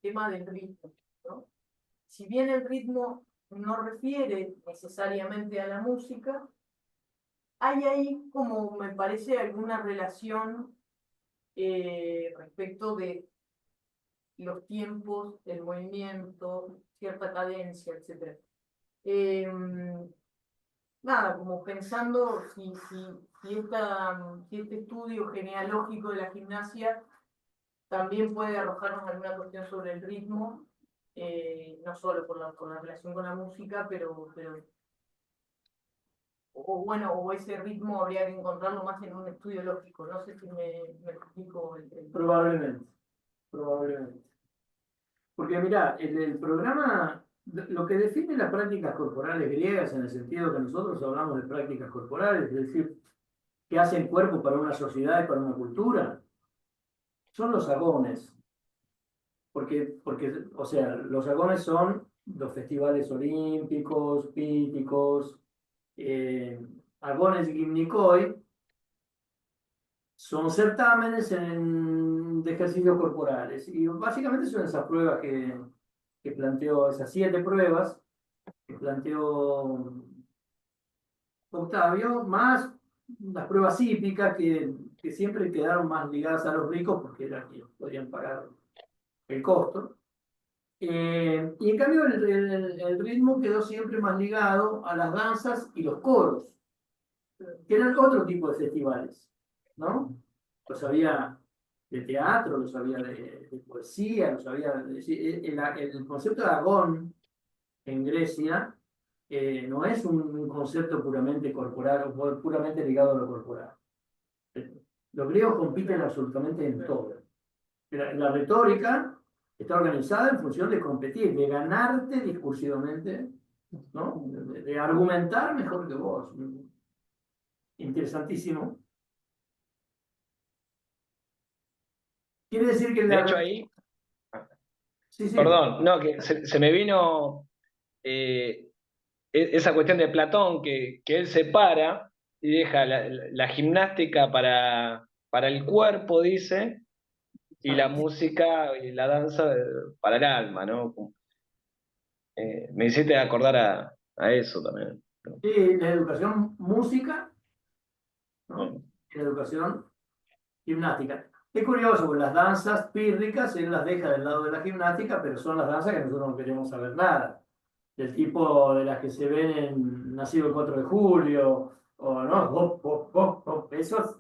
tema del ritmo, ¿no? Si bien el ritmo no refiere necesariamente a la música, hay ahí como me parece alguna relación respecto de los tiempos, el movimiento, cierta cadencia, etc. Eh, Nada, como pensando si este estudio genealógico de la gimnasia también puede arrojarnos alguna cuestión sobre el ritmo, no solo por la relación con la música, pero o bueno, o ese ritmo habría que encontrarlo más en un estudio lógico. No sé si me explico Probablemente, probablemente. Porque mira, el programa, lo que define las prácticas corporales griegas en el sentido que nosotros hablamos de prácticas corporales, es decir, que hacen cuerpo para una sociedad y para una cultura, son los agones. Porque, o sea, los agones son los festivales olímpicos, píticos, agones y gimnicoi, son certámenes de ejercicios corporales. Y básicamente son esas pruebas que planteó, esas 7 pruebas que planteó Octavio, más las pruebas hípicas que siempre quedaron más ligadas a los ricos porque eran quienes podían pagar el costo. Y en cambio el ritmo quedó siempre más ligado a las danzas y los coros, que eran otro tipo de festivales, ¿no? Los había de teatro, los había de poesía, los había el concepto de agón en Grecia no es un concepto puramente corporal o puramente ligado a lo corporal. Los griegos compiten absolutamente en todo. La retórica está organizada en función de competir, de ganarte discursivamente, ¿no? De argumentar mejor que vos. Interesantísimo. Quiere decir que de hecho ahí, Sí, sí. perdón, no, que se me vino eh, esa cuestión de Platón, que él separa y deja la gimnástica para el cuerpo, dice, y la música y la danza para el alma, ¿no? Me hiciste acordar a eso también, ¿no? Sí, la educación música, ¿no? Mm. Y la educación gimnástica. Es curioso, porque las danzas pírricas él las deja del lado de la gimnástica, pero son las danzas que nosotros no queremos saber nada. Del tipo de las que se ven en Nacido el 4 de julio, o no, hop, hop, hop, hop. Esos,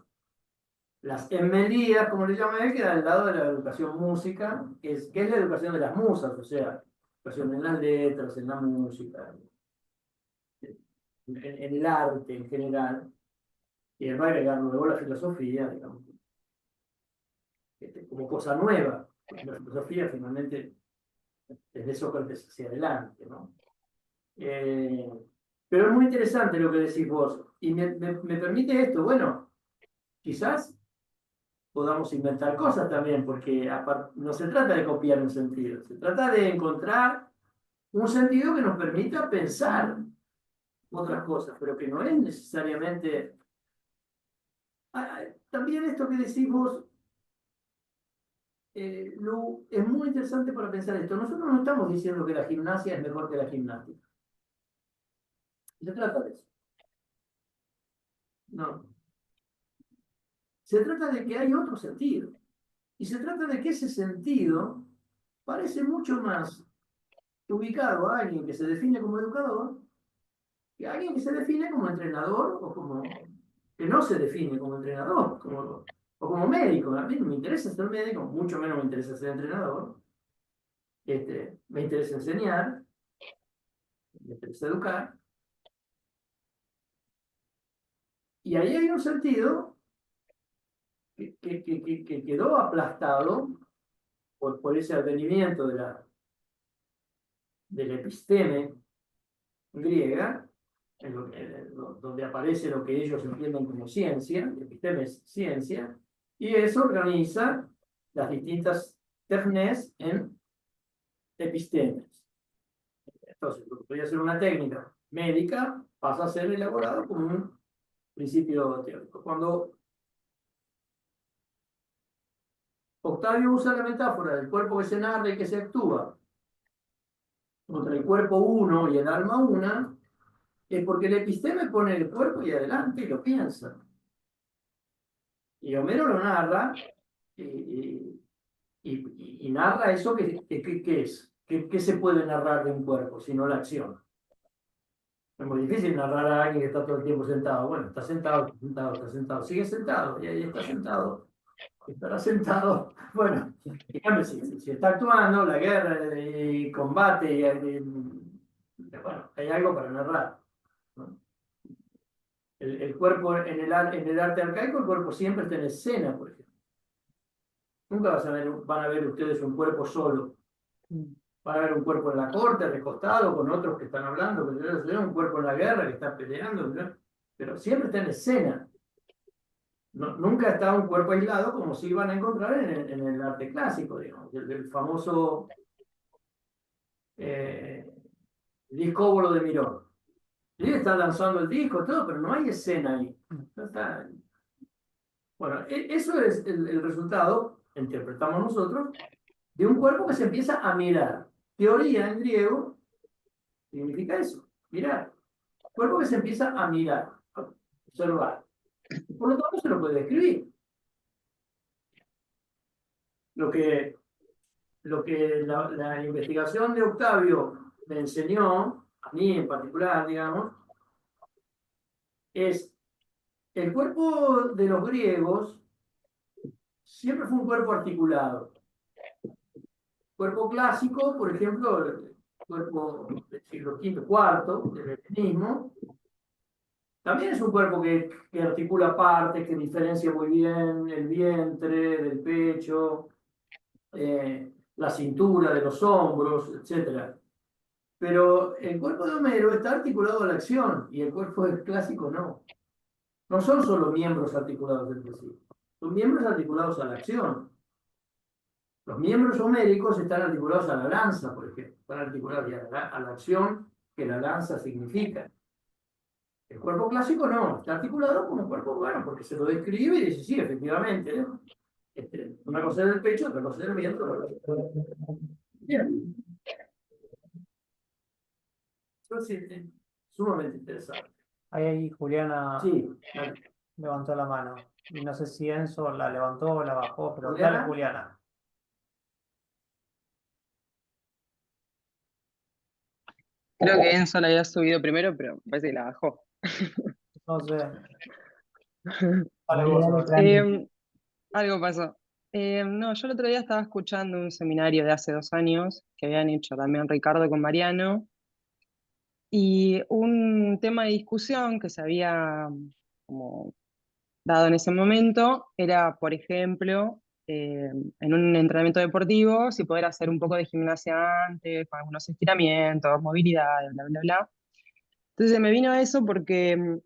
las emelías, como le llama él, quedan al lado de la educación música, que es la educación de las musas, o sea, educación en las letras, en la música, en el arte en general, y él va a agregar luego la filosofía, digamos, como cosa nueva. La filosofía finalmente desde Sócrates hacia adelante, ¿no? Eh, pero es muy interesante lo que decís vos, y me permite esto, bueno, quizás podamos inventar cosas también, porque no se trata de copiar un sentido, se trata de encontrar un sentido que nos permita pensar otras cosas, pero que no es necesariamente... También esto que decís vos, Lu, es muy interesante para pensar esto. Nosotros no estamos diciendo que la gimnasia es mejor que la gimnástica. Se trata de eso. No. Se trata de que hay otro sentido. Y se trata de que ese sentido parece mucho más ubicado a alguien que se define como educador que a alguien que se define como entrenador o como que no se define como entrenador o como médico. A mí no me interesa ser médico, mucho menos me interesa ser entrenador. Me interesa enseñar, me interesa educar. Y ahí hay un sentido que quedó aplastado por ese advenimiento de la episteme griega, donde aparece lo que ellos entienden como ciencia, episteme es ciencia, y eso organiza las distintas tecnes en epistemes. Entonces, lo que podría ser una técnica médica pasa a ser elaborado como un principio teórico. Cuando Octavio usa la metáfora del cuerpo que se narra y que se actúa contra el cuerpo uno y el alma una, es porque el episteme pone el cuerpo y adelante y lo piensa. Y Homero lo narra y narra eso que es. ¿Qué se puede narrar de un cuerpo, sino la acción? Es muy difícil narrar a alguien que está todo el tiempo sentado. Bueno, está sentado, está sentado, está sentado, sigue sentado, y ahí está sentado, estará sentado. Bueno, en cambio, si está actuando, la guerra y combate, bueno, hay algo para narrar, ¿no? El cuerpo en el arte arcaico, el cuerpo siempre está en escena, por ejemplo. Nunca van a ver ustedes un cuerpo solo. Van a ver un cuerpo en la corte, recostado, con otros que están hablando, un cuerpo en la guerra que está peleando, ¿no? Pero siempre está en escena. Nunca está un cuerpo aislado como si van a encontrar en el arte clásico, digamos, el famoso discóbolo de Miró. Sí, está lanzando el disco, todo, pero no hay escena ahí. No está. Bueno, eso es el resultado, interpretamos nosotros, de un cuerpo que se empieza a mirar. Teoría en griego significa eso, mirar. Cuerpo que se empieza a mirar, a observar. Por lo tanto, se lo puede describir. Lo que la investigación de Octavio me enseñó, a mí en particular, digamos, es el cuerpo de los griegos siempre fue un cuerpo articulado. Cuerpo clásico, por ejemplo, el cuerpo del siglo V, IV, del helenismo, también es un cuerpo que articula partes, que diferencia muy bien el vientre del pecho, la cintura de los hombros, etc. Pero el cuerpo de Homero está articulado a la acción y el cuerpo del clásico no. No son solo miembros articulados entre sí, son miembros articulados a la acción. Los miembros homéricos están articulados a la lanza, por ejemplo, están articulados a la acción que la lanza significa. El cuerpo clásico no, está articulado como cuerpo humano, porque se lo describe y dice, sí, efectivamente, ¿no? Una cosa es el pecho, otra cosa es el vientre. Bien. Entonces, sumamente interesante. Ahí Juliana Sí, dale. levantó la mano. Y no sé si Enzo la levantó o la bajó, pero ¿Juliana? dale, Juliana. Creo que Enzo la había subido primero, pero parece que la bajó. No sé. Dale vos, Sebastián. Algo pasó. No, yo el otro día estaba escuchando un seminario de hace 2 años que habían hecho también Ricardo con Mariano, y un tema de discusión que se había como dado en ese momento era, por ejemplo, en un entrenamiento deportivo, si poder hacer un poco de gimnasia antes, con algunos estiramientos, movilidad, bla, bla, bla. Entonces me vino eso porque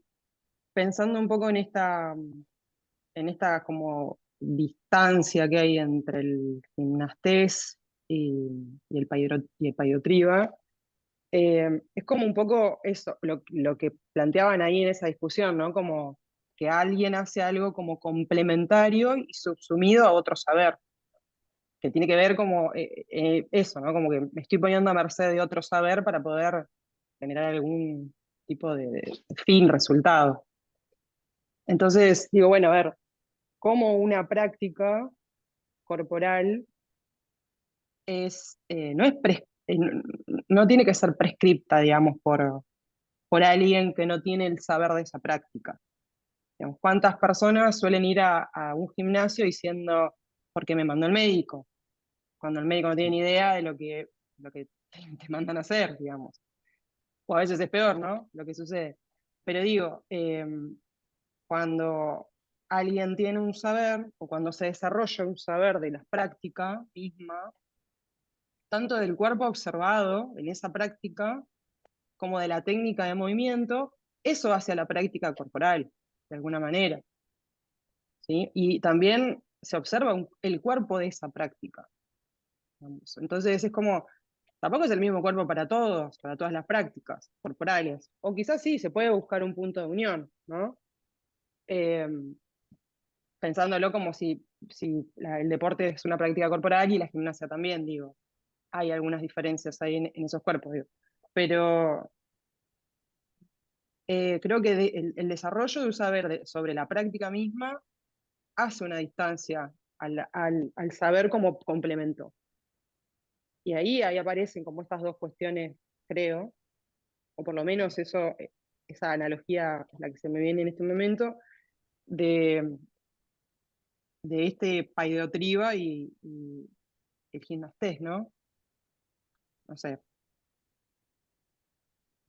pensando un poco en esta como distancia que hay entre el gimnastés y el paidotriba, es como un poco eso, lo que planteaban ahí en esa discusión, ¿no? Como que alguien hace algo como complementario y subsumido a otro saber, que tiene que ver como eso, ¿no? Como que me estoy poniendo a merced de otro saber para poder generar algún tipo de fin, resultado. Entonces, digo, bueno, a ver, cómo una práctica corporal no es no tiene que ser prescripta, digamos, por alguien que no tiene el saber de esa práctica. Digamos, ¿cuántas personas suelen ir a un gimnasio diciendo, porque me mandó el médico? Cuando el médico no tiene ni idea de lo que te mandan a hacer, digamos. O a veces es peor, ¿no? Lo que sucede. Pero digo, cuando alguien tiene un saber, o cuando se desarrolla un saber de la práctica misma, tanto del cuerpo observado en esa práctica, como de la técnica de movimiento, eso hace a la práctica corporal, de alguna manera. ¿Sí? Y también se observa el cuerpo de esa práctica. Digamos. Entonces es como, tampoco es el mismo cuerpo para todos, para todas las prácticas corporales. O quizás sí, se puede buscar un punto de unión, ¿no? Eh, pensándolo como si el deporte es una práctica corporal y la gimnasia también, digo. Hay algunas diferencias ahí en esos cuerpos, digo. Pero creo que el desarrollo de un saber sobre la práctica misma hace una distancia al saber como complemento. Y ahí aparecen como estas dos cuestiones, creo, o por lo menos esa analogía es la que se me viene en este momento, de, de este paidotriba y el gimnastés, ¿no? No sé,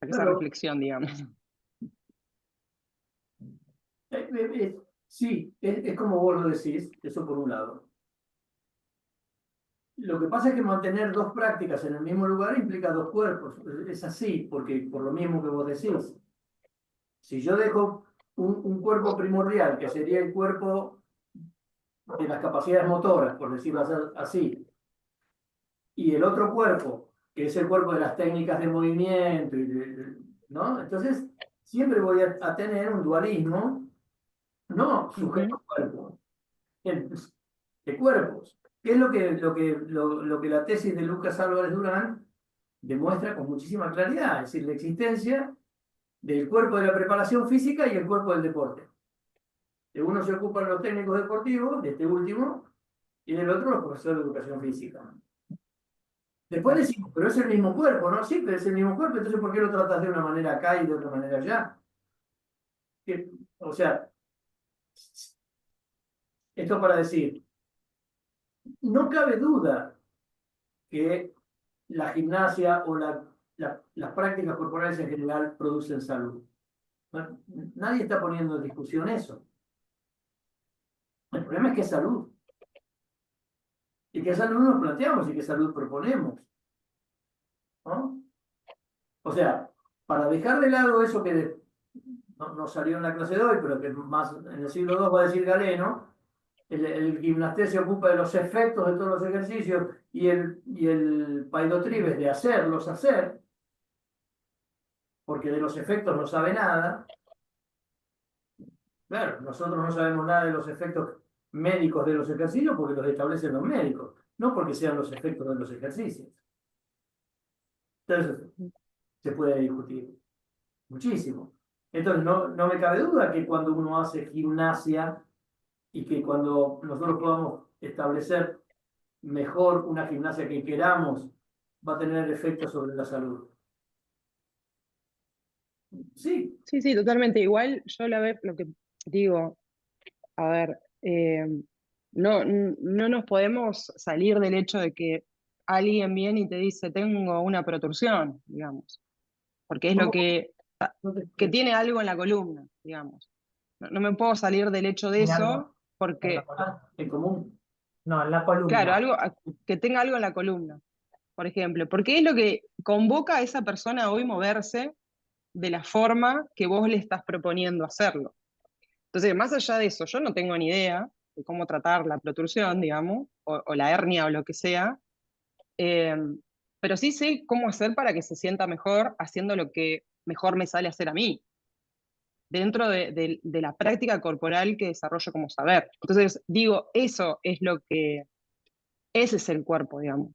para esa Claro, reflexión, digamos. sí, es como vos lo decís, eso por un lado. Lo que pasa es que mantener dos prácticas en el mismo lugar implica dos cuerpos. Es así, porque por lo mismo que vos decís. Si yo dejo un cuerpo primordial, que sería el cuerpo de las capacidades motoras, por decirlo así, y el otro cuerpo, que es el cuerpo de las técnicas de movimiento, ¿no? Entonces, siempre voy a tener un dualismo, no sujeto-cuerpo, de cuerpos. ¿Qué es lo que la tesis de Lucas Álvarez Durán demuestra con muchísima claridad? Es decir, la existencia del cuerpo de la preparación física y el cuerpo del deporte. De uno se ocupan los técnicos deportivos, de este último, y del otro los profesores de educación física. Después decimos, pero es el mismo cuerpo, ¿no? Sí, pero es el mismo cuerpo, entonces ¿por qué lo tratas de una manera acá y de otra manera allá? O sea, esto para decir, no cabe duda que la gimnasia o las prácticas corporales en general producen salud. Nadie está poniendo en discusión eso. El problema es qué salud. Y qué salud nos planteamos y qué salud proponemos. ¿No? O sea, para dejar de lado eso que no salió en la clase de hoy, pero que más en el siglo II va a decir Galeno, el gimnastés se ocupa de los efectos de todos los ejercicios y el paidotribes de hacerlos hacer, porque de los efectos no sabe nada. Claro, nosotros no sabemos nada de los efectos médicos de los ejercicios porque los establecen los médicos, no porque sean los efectos de los ejercicios. Entonces, se puede discutir muchísimo. Entonces, no me cabe duda que cuando uno hace gimnasia y que cuando nosotros podamos establecer mejor una gimnasia que queramos, va a tener efectos sobre la salud. Sí, Sí, sí, totalmente. Igual yo lo que digo, a ver, no nos podemos salir del hecho de que alguien viene y te dice, tengo una protusión, digamos, porque es lo ¿cómo? que tiene algo en la columna, digamos. No me puedo salir del hecho de Tiene algo eso, en la porque, columna. En común. No, en la claro, columna. que tenga algo en la columna, por ejemplo, porque es lo que convoca a esa persona a hoy moverse de la forma que vos le estás proponiendo hacerlo. Entonces, más allá de eso, yo no tengo ni idea de cómo tratar la protrusión, digamos, o la hernia o lo que sea, eh, pero sí sé cómo hacer para que se sienta mejor haciendo lo que mejor me sale hacer a mí, dentro de la práctica corporal que desarrollo como saber. Entonces, digo, ese es el cuerpo, digamos.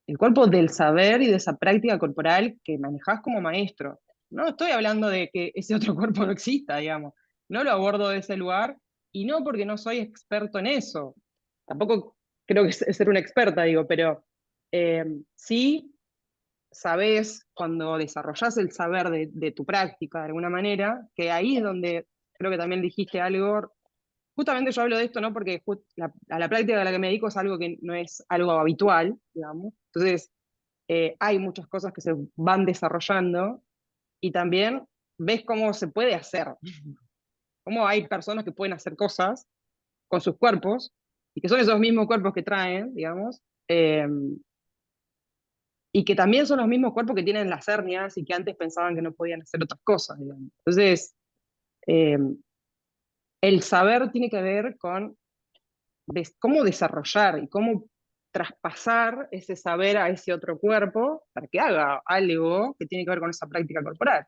El cuerpo del saber y de esa práctica corporal que manejás como maestro. No estoy hablando de que ese otro cuerpo no exista, digamos. No lo abordo de ese lugar y no porque no soy experto en eso. Tampoco creo que es ser una experta, digo, pero sí sabés cuando desarrollás el saber de tu práctica de alguna manera, que ahí es donde creo que también dijiste algo. Justamente yo hablo de esto, ¿no? Porque a la práctica a la que me dedico es algo que no es algo habitual, digamos. Entonces, hay muchas cosas que se van desarrollando y también ves cómo se puede hacer, cómo hay personas que pueden hacer cosas con sus cuerpos y que son esos mismos cuerpos que traen, digamos, y que también son los mismos cuerpos que tienen las hernias y que antes pensaban que no podían hacer otras cosas, digamos. Entonces, eh, el saber tiene que ver con cómo desarrollar y cómo traspasar ese saber a ese otro cuerpo para que haga algo que tiene que ver con esa práctica corporal.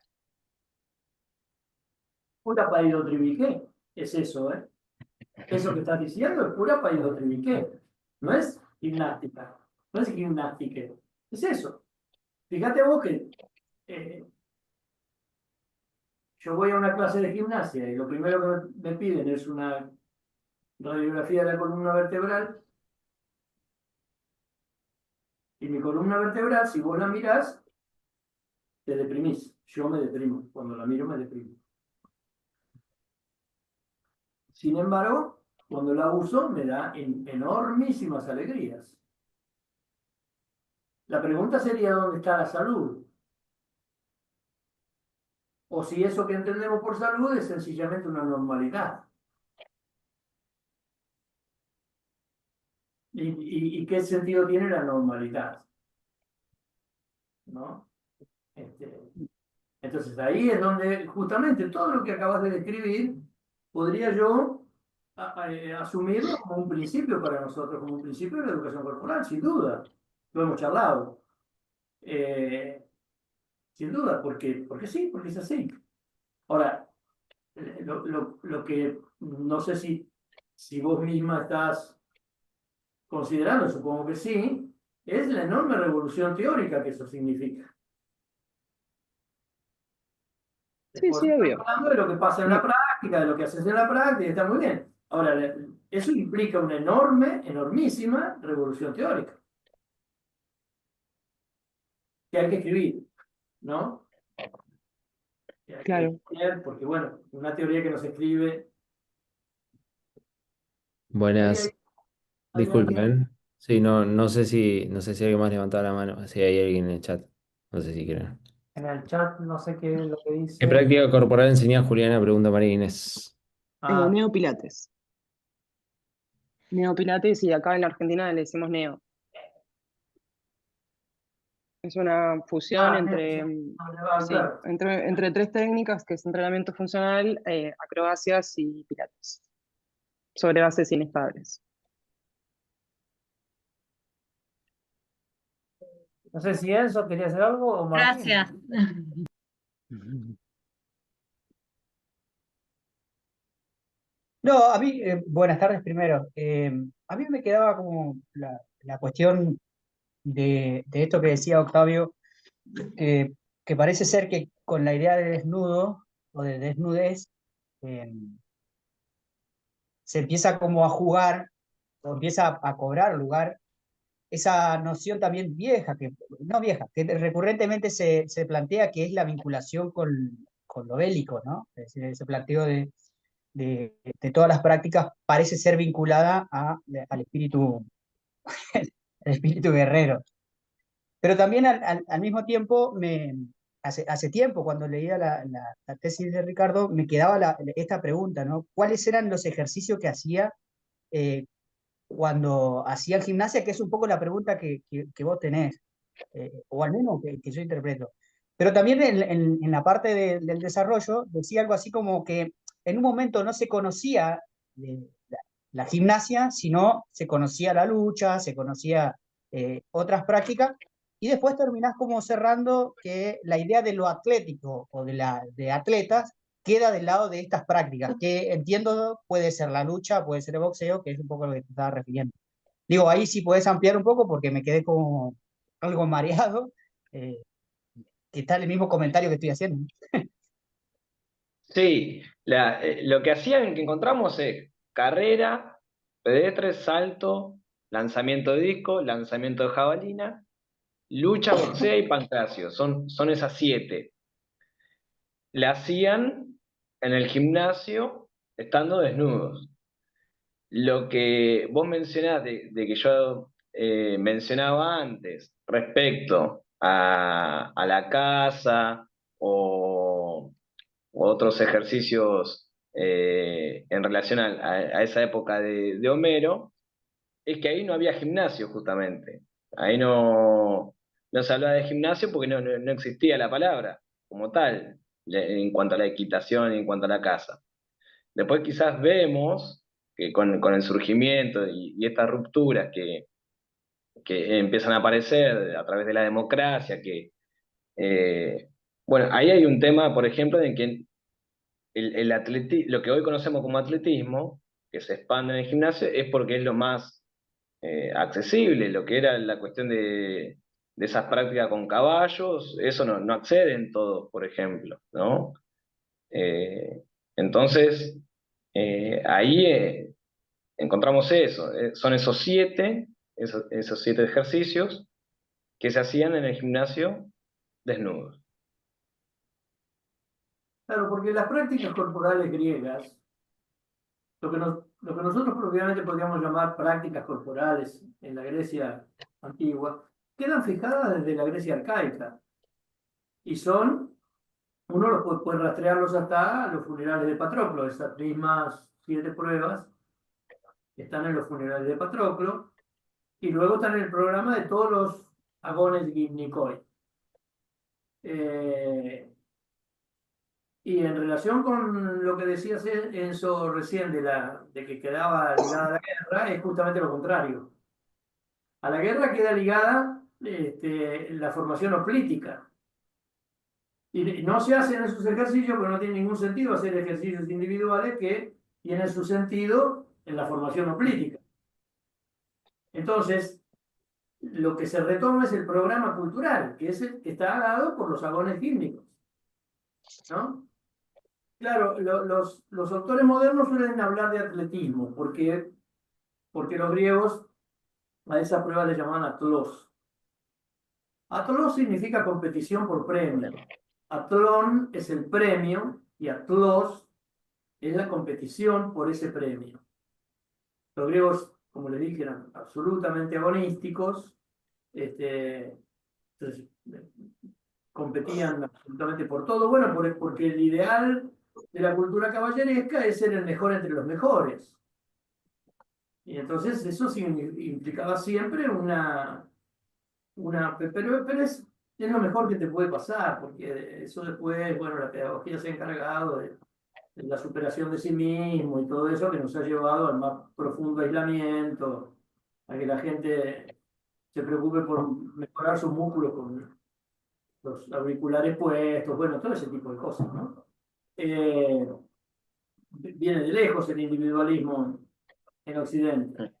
Pura paidotribiqué, es eso, ¿eh? Eso que estás diciendo es pura paidotribiqué. No es gimnástica, no es gimnástica, es eso. Fíjate vos que yo voy a una clase de gimnasia y lo primero que me piden es una radiografía de la columna vertebral. Y mi columna vertebral, si vos la mirás, te deprimís. Yo me deprimo. Cuando la miro, me deprimo. Sin embargo, cuando la uso, me da enormísimas alegrías. La pregunta sería: ¿dónde está la salud? O si eso que entendemos por salud es sencillamente una normalidad. ¿Y qué sentido tiene la normalidad? ¿No? Entonces ahí es donde justamente todo lo que acabas de describir podría yo asumirlo como un principio para nosotros, como un principio de la educación corporal, sin duda. Lo hemos charlado. Eh, Sin duda, porque sí, porque es así. Ahora, lo que no sé si vos misma estás considerando, supongo que sí, es la enorme revolución teórica que eso significa. Sí, Después sí, estamos obvio. hablando de lo que pasa en la Me- práctica, de lo que haces en la práctica, está muy bien. Ahora, eso implica una enormísima revolución teórica que hay que escribir, ¿no? Que hay que claro. exponer, porque bueno, una teoría que no se escribe. Ahí Buenas, hay alguien. disculpen. Sí, no sé si alguien más levantó la mano, si hay alguien en el chat. No sé si quieren. En el chat no sé qué es lo que ¿Qué dice. práctica corporal enseña Juliana? Pregunta María Inés. Ah, Neopilates. Neopilates y acá en la Argentina le decimos neo. Es una fusión entre, sí, Claro. entre tres técnicas que es entrenamiento funcional, acrobacias y pilates, sobre bases inestables. no sé si Enzo quería hacer algo o Martín. Gracias. No, a mí, buenas tardes primero. A mí me quedaba como la cuestión de esto que decía Octavio, que, que parece ser que con la idea de desnudo o de desnudez eh, se empieza como a jugar o empieza a cobrar lugar esa noción también vieja, que no vieja, que recurrentemente se plantea que es la vinculación con lo bélico, ¿no? Es decir, ese planteo de todas las prácticas parece ser vinculada al espíritu guerrero. Pero también al mismo tiempo, hace tiempo, cuando leía la tesis de Ricardo, me quedaba esta pregunta, ¿no? ¿Cuáles eran los ejercicios que hacía eh, cuando hacía gimnasia? Que es un poco la pregunta que vos tenés, o al menos que yo interpreto. Pero también en la parte del desarrollo decía algo así como que en un momento no se conocía la gimnasia, sino se conocía la lucha, se conocía otras prácticas, y después terminás como cerrando que la idea de lo atlético o de atletas queda del lado de estas prácticas, que entiendo puede ser la lucha, puede ser el boxeo, que es un poco lo que te estaba refiriendo. Digo, ahí sí puedes ampliar un poco porque me quedé como algo mareado, eh, que está el mismo comentario que estoy haciendo. Sí, lo que hacían que encontramos es carrera, pedestre, salto, lanzamiento de disco, lanzamiento de jabalina, lucha, boxea y pancracio. Son esas 7. La hacían en el gimnasio estando desnudos. Lo que vos mencionás de que yo mencionaba antes respecto a la casa o otros ejercicios en relación a esa época de Homero, es que ahí no había gimnasio justamente. Ahí no se hablaba de gimnasio porque no existía la palabra como tal, en cuanto a la equitación y en cuanto a la caza. Después quizás vemos que con el surgimiento y estas rupturas que empiezan a aparecer a través de la democracia, bueno, ahí hay un tema, por ejemplo, en que lo que hoy conocemos como atletismo, que se expande en el gimnasio, es porque es lo más accesible. Lo que era la cuestión de esas prácticas con caballos, eso no acceden todos, por ejemplo, ¿no? Eh, entonces, ahí encontramos eso. Son esos 7 ejercicios que se hacían en el gimnasio desnudos. Claro, porque las prácticas corporales griegas, lo que nosotros propiamente podríamos llamar prácticas corporales en la Grecia antigua, quedan fijadas desde la Grecia arcaica y uno los puede rastrearlos hasta los funerales de Patroclo, esas mismas 7 pruebas están en los funerales de Patroclo y luego están en el programa de todos los agones gimnicoi. Y en relación con lo que decías Enzo recién de que quedaba ligada a la guerra, es justamente lo contrario. A la guerra queda ligada la formación hoplítica. Y no se hacen esos ejercicios porque no tiene ningún sentido hacer ejercicios individuales que tienen su sentido en la formación hoplítica. Entonces, lo que se retoma es el programa cultural, que es el que está dado por los agones gímnicos, ¿no? Claro, los autores modernos suelen hablar de atletismo, porque los griegos a esa prueba le llamaban atlos. Atlos significa competición por premio. Atlón es el premio y atlos es la competición por ese premio. Los griegos, como les dije, eran absolutamente agonísticos, entonces, competían absolutamente por todo. Bueno, porque el ideal de la cultura caballeresca es ser el mejor entre los mejores. Y entonces eso implicaba siempre pero es lo mejor que te puede pasar, porque eso después, bueno, la pedagogía se ha encargado de la superación de sí mismo y todo eso que nos ha llevado al más profundo aislamiento, a que la gente se preocupe por mejorar sus músculos con los auriculares puestos, bueno, todo ese tipo de cosas, ¿no? viene de lejos el individualismo en Occidente.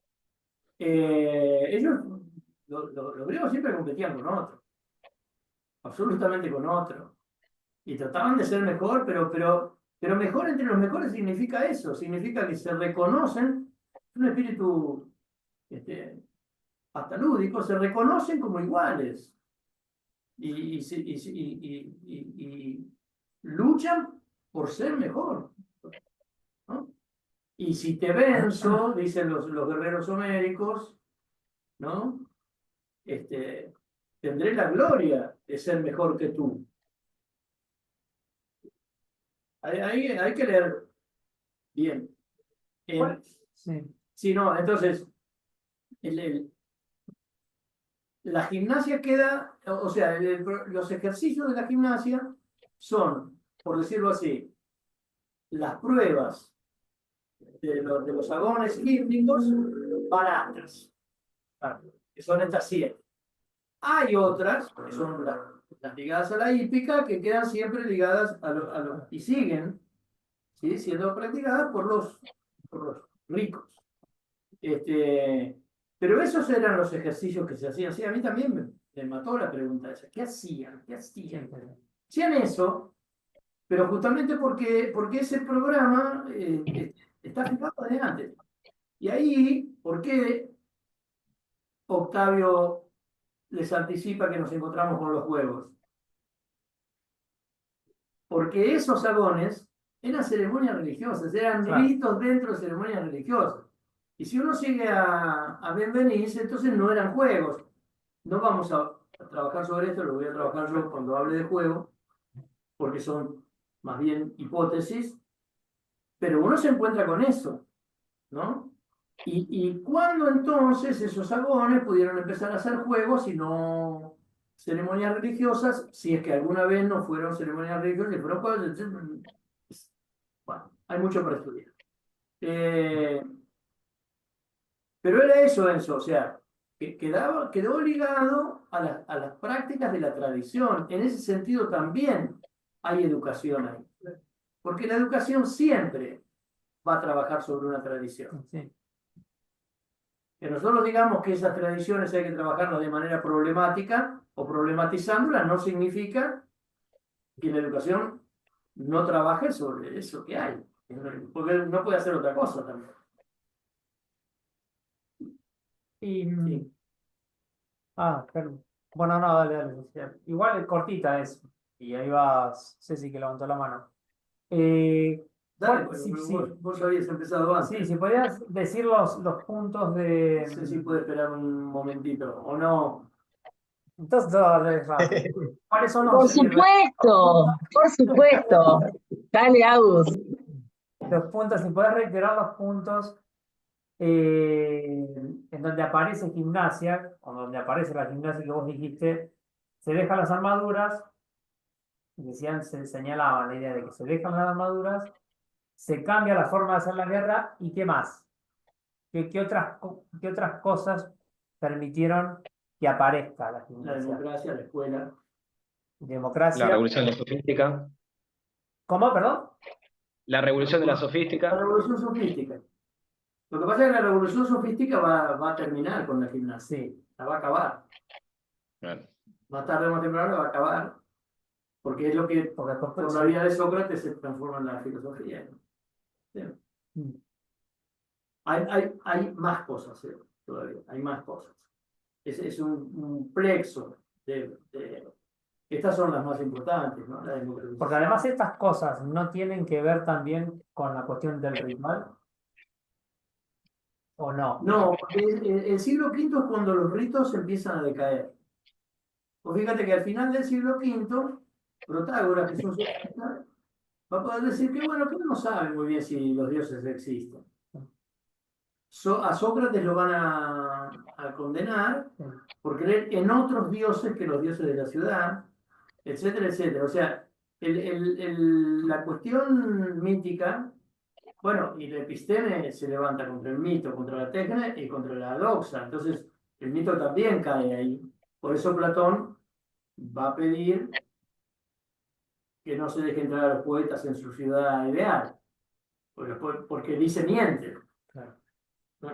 Ellos, los griegos siempre competían con otros, absolutamente con otros, y trataban de ser mejor, pero mejor entre los mejores significa eso, significa que se reconocen, es un espíritu hasta lúdico, se reconocen como iguales y luchan por ser mejor, ¿no? Y si te venzo, dicen los guerreros homéricos, ¿no? Tendré la gloria de ser mejor que tú. Hay que leer bien. Sí. Sí, no, entonces, la gimnasia queda, o sea, los ejercicios de la gimnasia son, por decirlo así, las pruebas de los agones hípnicos baratas, que son estas 7. Hay otras, que son las ligadas a la hípica, que quedan siempre ligadas y siguen, ¿sí?, siendo practicadas por los ricos. Pero esos eran los ejercicios que se hacían. Sí, a mí también me mató la pregunta esa. ¿Qué hacían? ¿Qué hacían? Hacían eso, pero justamente porque ese programa está fijado de antes. Y ahí, ¿por qué Octavio les anticipa que nos encontramos con los juegos? Porque esos agones eran ceremonias religiosas, eran ritos dentro de ceremonias religiosas. Y si uno sigue a Benveniste, entonces no eran juegos. No vamos a trabajar sobre esto, lo voy a trabajar yo cuando hable de juego, porque son más bien hipótesis, pero uno se encuentra con eso, ¿no? ¿Y cuándo entonces esos agones pudieron empezar a hacer juegos y no ceremonias religiosas, si es que alguna vez no fueron ceremonias religiosas, fueron juegos? Bueno, hay mucho para estudiar. Pero era eso, Enzo, o sea, que quedó ligado a las prácticas de la tradición. En ese sentido también hay educación ahí. Porque la educación siempre va a trabajar sobre una tradición. Sí. Que nosotros digamos que esas tradiciones hay que trabajarlas de manera problemática o problematizándolas no significa que la educación no trabaje sobre eso que hay. Porque no puede hacer otra cosa también. Y, Sí. claro. Bueno, no, dale. Igual cortita es. Y ahí va Ceci que levantó la mano. Dale, ¿Cuál- pero sí, vos habías empezado antes. sí, si podías decir los puntos de. No sé si puede esperar un momentito o no. Entonces, dale, rápido. ¿Cuáles son Por los, supuesto, por supuesto. Dale, Agus. los puntos? Si podés reiterar los puntos en donde aparece gimnasia, o donde aparece la gimnasia que vos dijiste, se dejan las armaduras, se señalaba la idea de que se dejan las armaduras, se cambia la forma de hacer la guerra, ¿y qué más? ¿Qué otras cosas permitieron que aparezca la La gimnasia? democracia, la escuela. Democracia. La revolución de la sofística. ¿Cómo, perdón? La revolución de la La sofística. revolución sofística. Lo que pasa es que la revolución sofística va a terminar con la gimnasia. Sí. La va a acabar. Bueno, Más tarde o más temprano la va a acabar. Porque es lo que Porque después por la vida de Sócrates se transforma en la filosofía, ¿no? Sí. Mm. Hay más cosas, todavía. Hay más cosas. Es un plexo estas son las más importantes, ¿no? La democratización. Porque además estas cosas no tienen que ver también con la cuestión del ritual. ¿O no? No, porque el siglo V es cuando los ritos empiezan a decaer. Pues fíjate que al final del siglo V, Protágoras, que es un sofista, va a poder decir que, bueno, que no sabe muy bien si los dioses existen. A Sócrates lo van a condenar por creer en otros dioses que los dioses de la ciudad, etcétera, etcétera. O sea, la cuestión mítica, bueno, y la episteme se levanta contra el mito, contra la tecne y contra la doxa. Entonces, el mito también cae ahí. Por eso Platón va a pedir que no se deje entrar a los poetas en su ciudad ideal. porque dice mienten. Claro.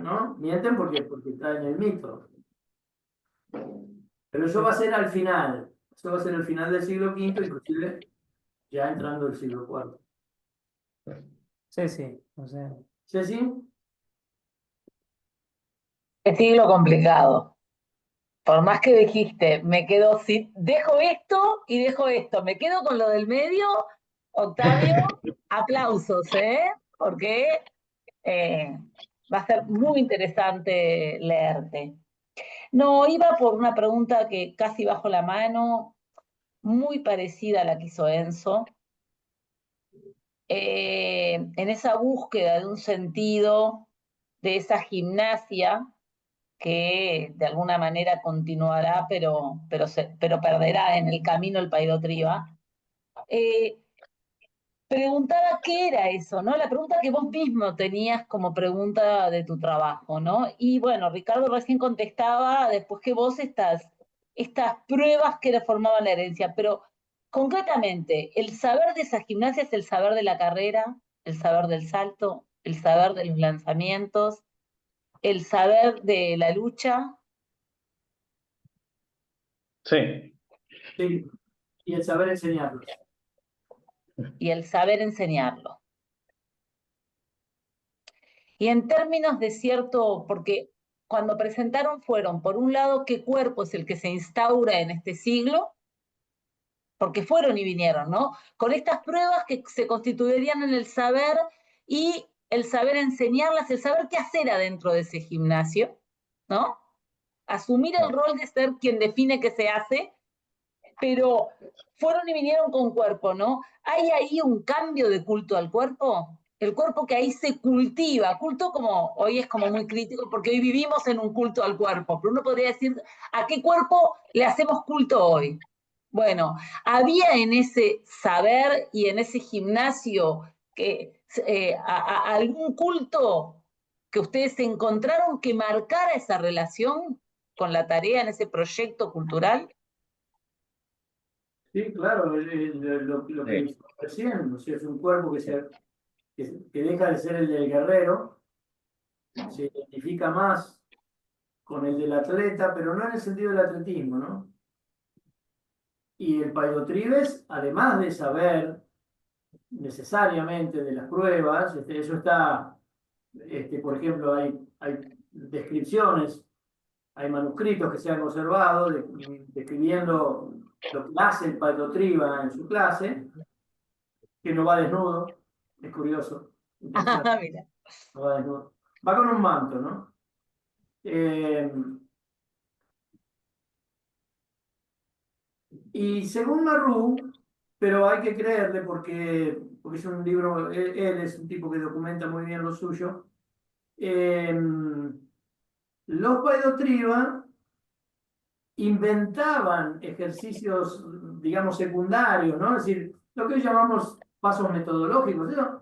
¿No? Mienten porque está en el mito. Pero eso va a ser al final. Eso va a ser el final del siglo V, inclusive ya entrando el siglo IV. Sí, sí. O sea, ¿Ceci? Qué siglo complicado. Por más que dijiste, me quedo sin, dejo esto y dejo esto, me quedo con lo del medio, Octavio, aplausos, porque va a ser muy interesante leerte. No, iba por una pregunta que casi bajo la mano, muy parecida a la que hizo Enzo. En esa búsqueda de un sentido, de esa gimnasia que de alguna manera continuará, pero perderá en el camino el Paidotriba. Preguntaba qué era eso, ¿no? La pregunta que vos mismo tenías como pregunta de tu trabajo, ¿no? Y bueno, Ricardo recién contestaba después que vos estas pruebas que formaban la herencia, pero concretamente, el saber de esa gimnasia es el saber de la carrera, el saber del salto, el saber de los lanzamientos, el saber de la lucha. Sí, Sí. Y el saber enseñarlos. Y el saber enseñarlo. Y en términos de cierto, porque cuando presentaron fueron, por un lado, qué cuerpo es el que se instaura en este siglo, porque fueron y vinieron, ¿no? Con estas pruebas que se constituirían en el saber y el saber enseñarlas, el saber qué hacer adentro de ese gimnasio, ¿no? Asumir el rol de ser quien define qué se hace, pero fueron y vinieron con cuerpo, ¿no? ¿Hay ahí un cambio de culto al cuerpo? El cuerpo que ahí se cultiva, culto como hoy es como muy crítico porque hoy vivimos en un culto al cuerpo, pero uno podría decir, ¿a qué cuerpo le hacemos culto hoy? Bueno, había en ese saber y en ese gimnasio que, algún culto que ustedes encontraron que marcara esa relación con la tarea en ese proyecto cultural. Sí, claro, lo que Sí. dijimos recién, o sea, es un cuerpo que deja de ser el del guerrero, se identifica más con el del atleta, pero no en el sentido del atletismo, ¿no? Y el Paidotribes, además de saber necesariamente de las pruebas, eso está, por ejemplo, hay descripciones, hay manuscritos que se han conservado describiendo lo que hace el Paidotriba en su clase, que no va desnudo, es curioso, interesante, Mira. no va desnudo. Va con un manto, ¿no? Y según Marrú, pero hay que creerle porque es un libro, él es un tipo que documenta muy bien lo suyo, los Paidotriba inventaban ejercicios, digamos, secundarios, ¿no? Es decir, lo que hoy llamamos pasos metodológicos, ¿no?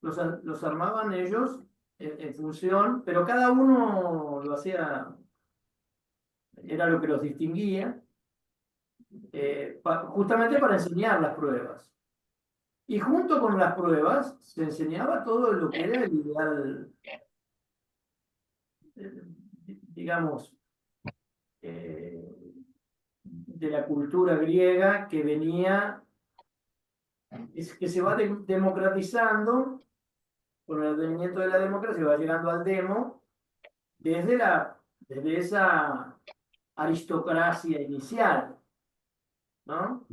Los armaban ellos en función, pero cada uno lo hacía, era lo que los distinguía, justamente para enseñar las pruebas. Y junto con las pruebas se enseñaba todo lo que era el ideal, digamos, de la cultura griega que venía, que se va democratizando con el advenimiento de la democracia, va llegando al demo desde esa aristocracia inicial, ¿no?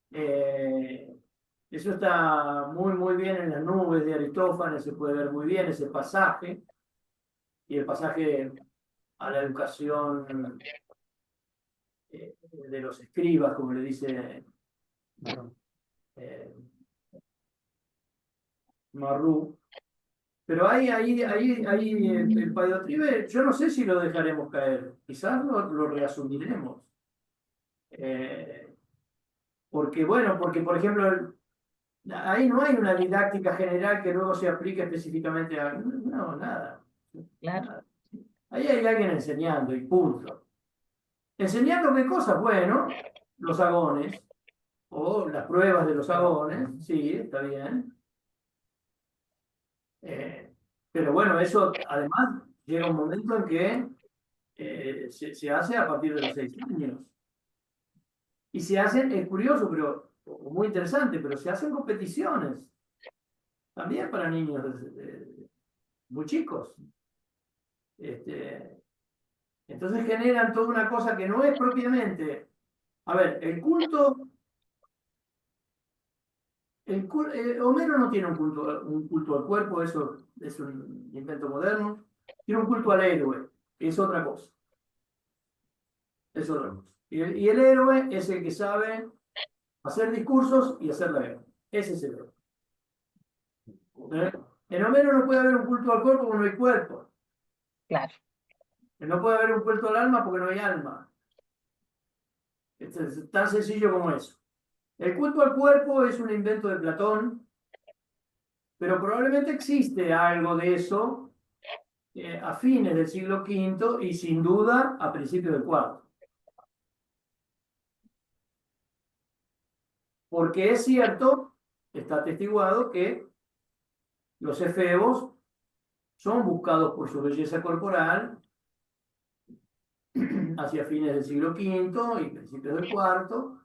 Eso está muy, muy bien en las nubes de Aristófanes, se puede ver muy bien ese pasaje, y el pasaje a la educación de los escribas, como le dice Marrú. Pero ahí el Paidotribe, yo no sé si lo dejaremos caer, quizás lo reasumiremos. Porque, bueno, porque por ejemplo, ahí no hay una didáctica general que luego se aplique específicamente a... No, nada. Claro. Nada. Ahí hay alguien enseñando y punto. ¿Enseñando qué cosas? Bueno, los agones, o las pruebas de los agones, sí, está bien. Pero bueno, eso además llega un momento en que se hace a partir de los 6 años. Y se hacen, es curioso, pero muy interesante, pero se hacen competiciones también para niños muy chicos. Entonces generan toda una cosa que no es propiamente. A ver, el culto. Homero no tiene un culto al cuerpo, eso es un invento moderno. Tiene un culto al héroe, que es otra cosa. Es otra cosa. Y el héroe es el que sabe hacer discursos y hacer la guerra. Ese es el héroe. En Homero no puede haber un culto al cuerpo porque no hay cuerpo. Claro. No puede haber un culto al alma porque no hay alma. Es tan sencillo como eso. El culto al cuerpo es un invento de Platón, pero probablemente existe algo de eso a fines del siglo V y sin duda a principios del IV. Porque es cierto, está atestiguado que los efebos son buscados por su belleza corporal hacia fines del siglo V y principios del IV,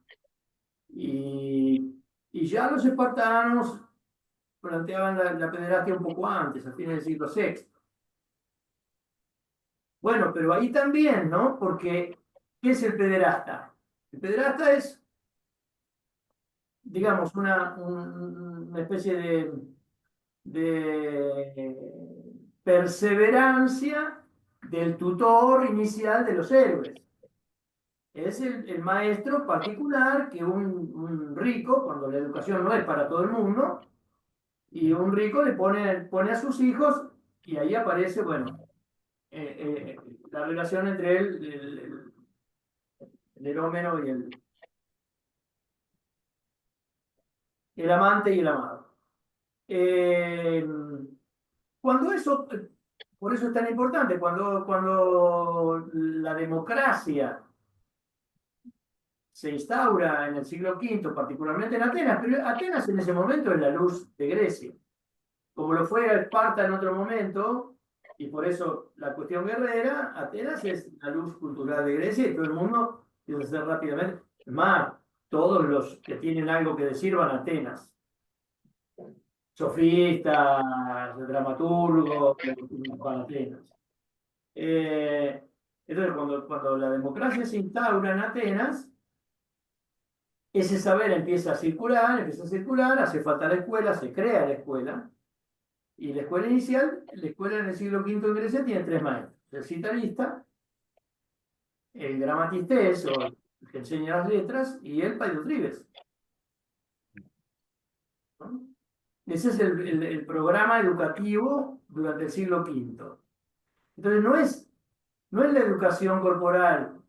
y ya los espartanos planteaban la pederastia un poco antes, a fines del siglo VI. Bueno, pero ahí también, ¿no? Porque, ¿qué es el pederasta? El pederasta es, digamos, una especie de perseverancia del tutor inicial de los héroes. Es el maestro particular que un rico, cuando la educación no es para todo el mundo, y un rico le pone a sus hijos, y ahí aparece, bueno, la relación entre el erómeno y el amante y el amado. Cuando eso, por eso es tan importante, cuando la democracia se instaura en el siglo V, particularmente en Atenas, pero Atenas en ese momento es la luz de Grecia, como lo fue Esparta en otro momento, y por eso la cuestión guerrera, Atenas es la luz cultural de Grecia y todo el mundo quiere hacer rápidamente. Más, todos los que tienen algo que decir van a Atenas. Sofistas, dramaturgos, van a Atenas. Entonces, cuando la democracia se instaura en Atenas, ese saber empieza a circular, hace falta la escuela, se crea la escuela, y la escuela inicial, la escuela en el siglo V en Grecia tiene 3 maestros: el citarista, el gramatistés, o el que enseña las letras, y el paidotribes. ¿No? Ese es el programa educativo durante el siglo V. Entonces no es la educación corporal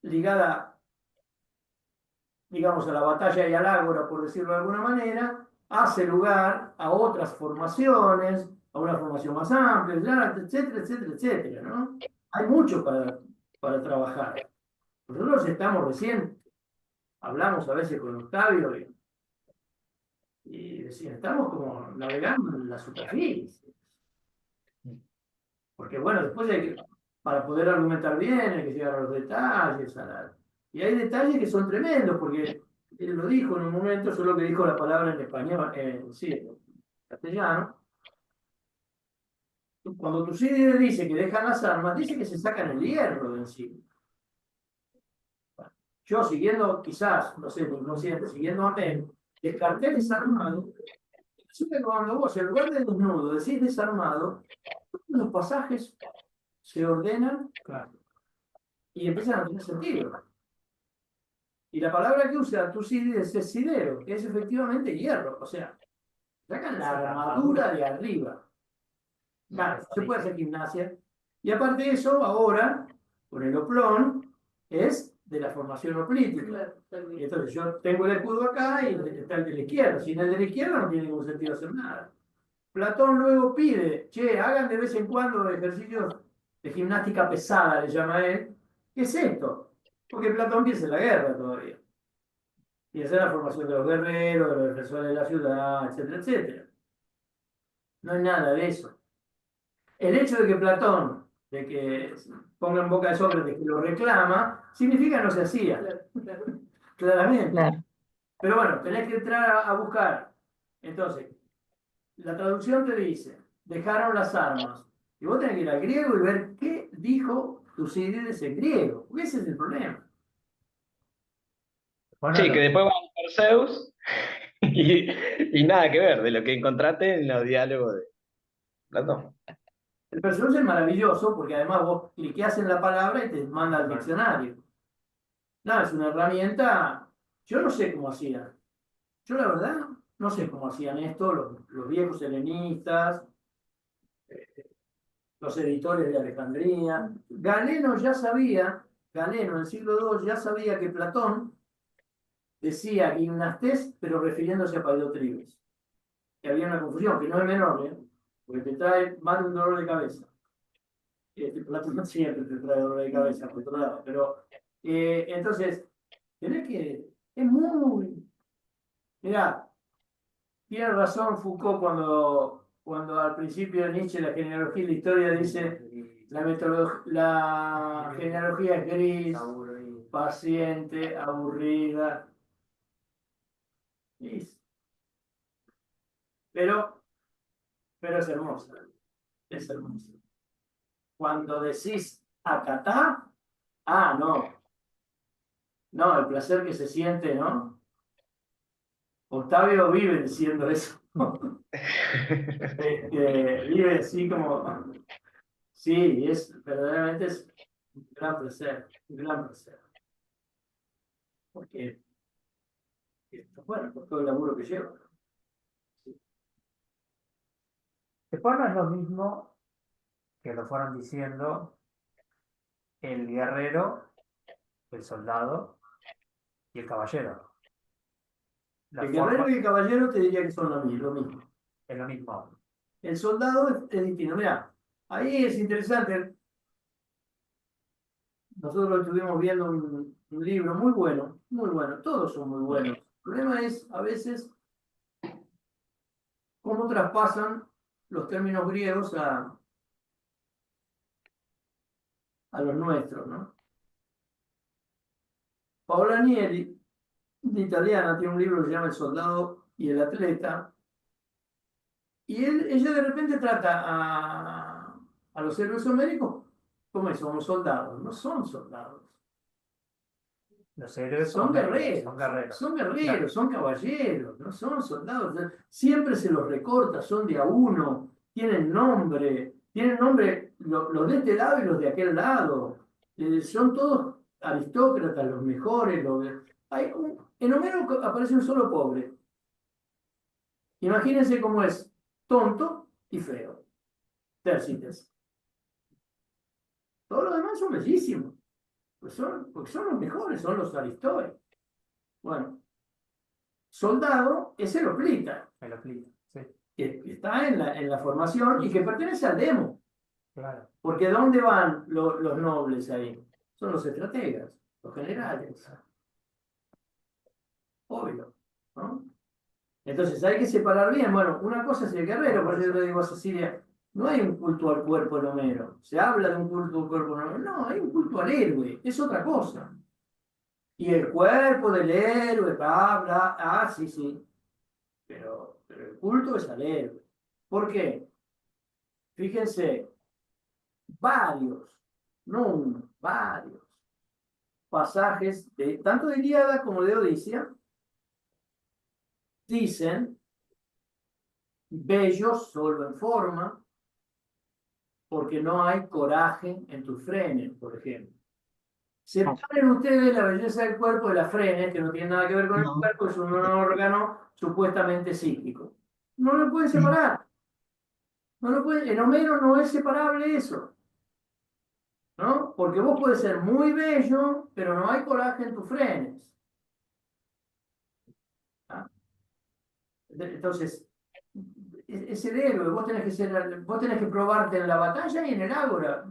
ligada, digamos, a la batalla y al ágora, por decirlo de alguna manera, hace lugar a otras formaciones, a una formación más amplia, etcétera, etcétera, etcétera, ¿no? Hay mucho para trabajar. Nosotros estamos recién, hablamos a veces con Octavio y decían, estamos como navegando en la superficie. Porque bueno, después para poder argumentar bien hay que llegar a los detalles. Y hay detalles que son tremendos, porque él lo dijo en un momento, solo que dijo la palabra en español, sí, en castellano. Cuando Tucídides dice que dejan las armas, dice que se sacan el hierro de encima. Yo siguiendo, quizás, no sé, inconsciente, siguiendo a Mel, descarté desarmado. Resulta que cuando vos, en lugar de desnudo, decís desarmado, todos los pasajes se ordenan, claro, y empiezan a tener sentido. Y la palabra que usa Tucídides es sidero, que es efectivamente hierro. O sea, sacan la armadura de arriba. Claro, se puede hacer gimnasia. Y aparte de eso, ahora, con el oplón, es de la formación hoplítica. Y entonces yo tengo el escudo acá y está el de la izquierda. Sin el de la izquierda no tiene ningún sentido hacer nada. Platón luego pide, che, hagan de vez en cuando ejercicios de gimnástica pesada, le llama él. ¿Qué es esto? Porque Platón piensa en la guerra todavía. Piensa en la formación de los guerreros, de los defensores de la ciudad, etcétera, etcétera. no hay nada de eso. El hecho de que Platón, de que ponga en boca de Sócrates que lo reclama, significa que no se hacía, claramente. Claro. Pero bueno, tenés que entrar a buscar. Entonces, la traducción te dice, dejaron las armas. Y vos tenés que ir al griego y ver qué dijo Tucídides en griego. Porque ese es el problema. Bueno, Sí, que después va a Perseus y nada que ver de lo que encontraste en los diálogos de Platón. El Perseus es maravilloso porque además vos cliqueás en la palabra y te manda al diccionario. Nada, es una herramienta. Yo no sé cómo hacían. Yo la verdad no sé cómo hacían esto los viejos helenistas, los editores de Alejandría. Galeno en el siglo II ya sabía que Platón decía gimnastés, pero refiriéndose a Paidotribes. Que había una confusión, que no es menor, ¿eh? Porque te trae más de un dolor de cabeza. Platón siempre te trae dolor de cabeza, por otro lado. Pero, entonces, tenés que... Es muy... Mirá, tiene razón Foucault cuando al principio de Nietzsche la genealogía y la historia dice la genealogía es gris, paciente, aburrida. Pero es hermosa. Es hermosa. Cuando decís acatá, no. No, el placer que se siente, ¿no? Octavio vive diciendo eso. Vive así como... Sí, verdaderamente es un gran placer, un gran placer. Porque, bueno, por todo el laburo que lleva. después no es lo mismo que lo fueron diciendo el guerrero, el soldado y el caballero. El guerrero y el caballero te diría que son lo mismo. Es lo mismo. El soldado es distinto. Mirá, ahí es interesante. Nosotros estuvimos viendo un libro muy bueno, todos son muy buenos. El problema es, a veces, cómo traspasan los términos griegos a los nuestros, ¿no? Paola Agnelli, de italiana, tiene un libro que se llama El soldado y el atleta, y ella de repente trata a los héroes homéricos como eso, como soldados. No son soldados. Los héroes Son guerreros, Claro. son caballeros, no son soldados. Siempre se los recorta, son de a uno, tienen nombre, los de este lado y los de aquel lado. Son todos aristócratas, los mejores. En Homero aparece un solo pobre. Imagínense cómo es tonto y feo. Tércites. Todos los demás son bellísimos. Porque son los mejores, son los aristócratas. Bueno, soldado es el hoplita, Sí. que está en la formación y que pertenece al demo. Claro. Porque ¿dónde van los nobles ahí? Son los estrategas, los generales. Obvio, ¿no? Entonces hay que separar bien. Bueno, una cosa es el guerrero, por eso le digo a Cecilia, no hay un culto al cuerpo en Homero. Se habla de un culto al cuerpo en Homero. No, hay un culto al héroe, es otra cosa. Y el cuerpo del héroe, bla, bla, sí. Pero el culto es al héroe. ¿Por qué? Fíjense, varios pasajes, tanto de Ilíada como de Odisea, dicen, bellos solo en forma, porque no hay coraje en tus frenes, por ejemplo. Separen ustedes la belleza del cuerpo de las frenes, que no tiene nada que ver con el cuerpo, es un órgano supuestamente psíquico. No lo pueden separar. En Homero no es separable eso. ¿No? Porque vos puedes ser muy bello, pero no hay coraje en tus frenes. ¿Ah? Entonces, es el héroe, vos tenés que probarte en la batalla y en el ágora.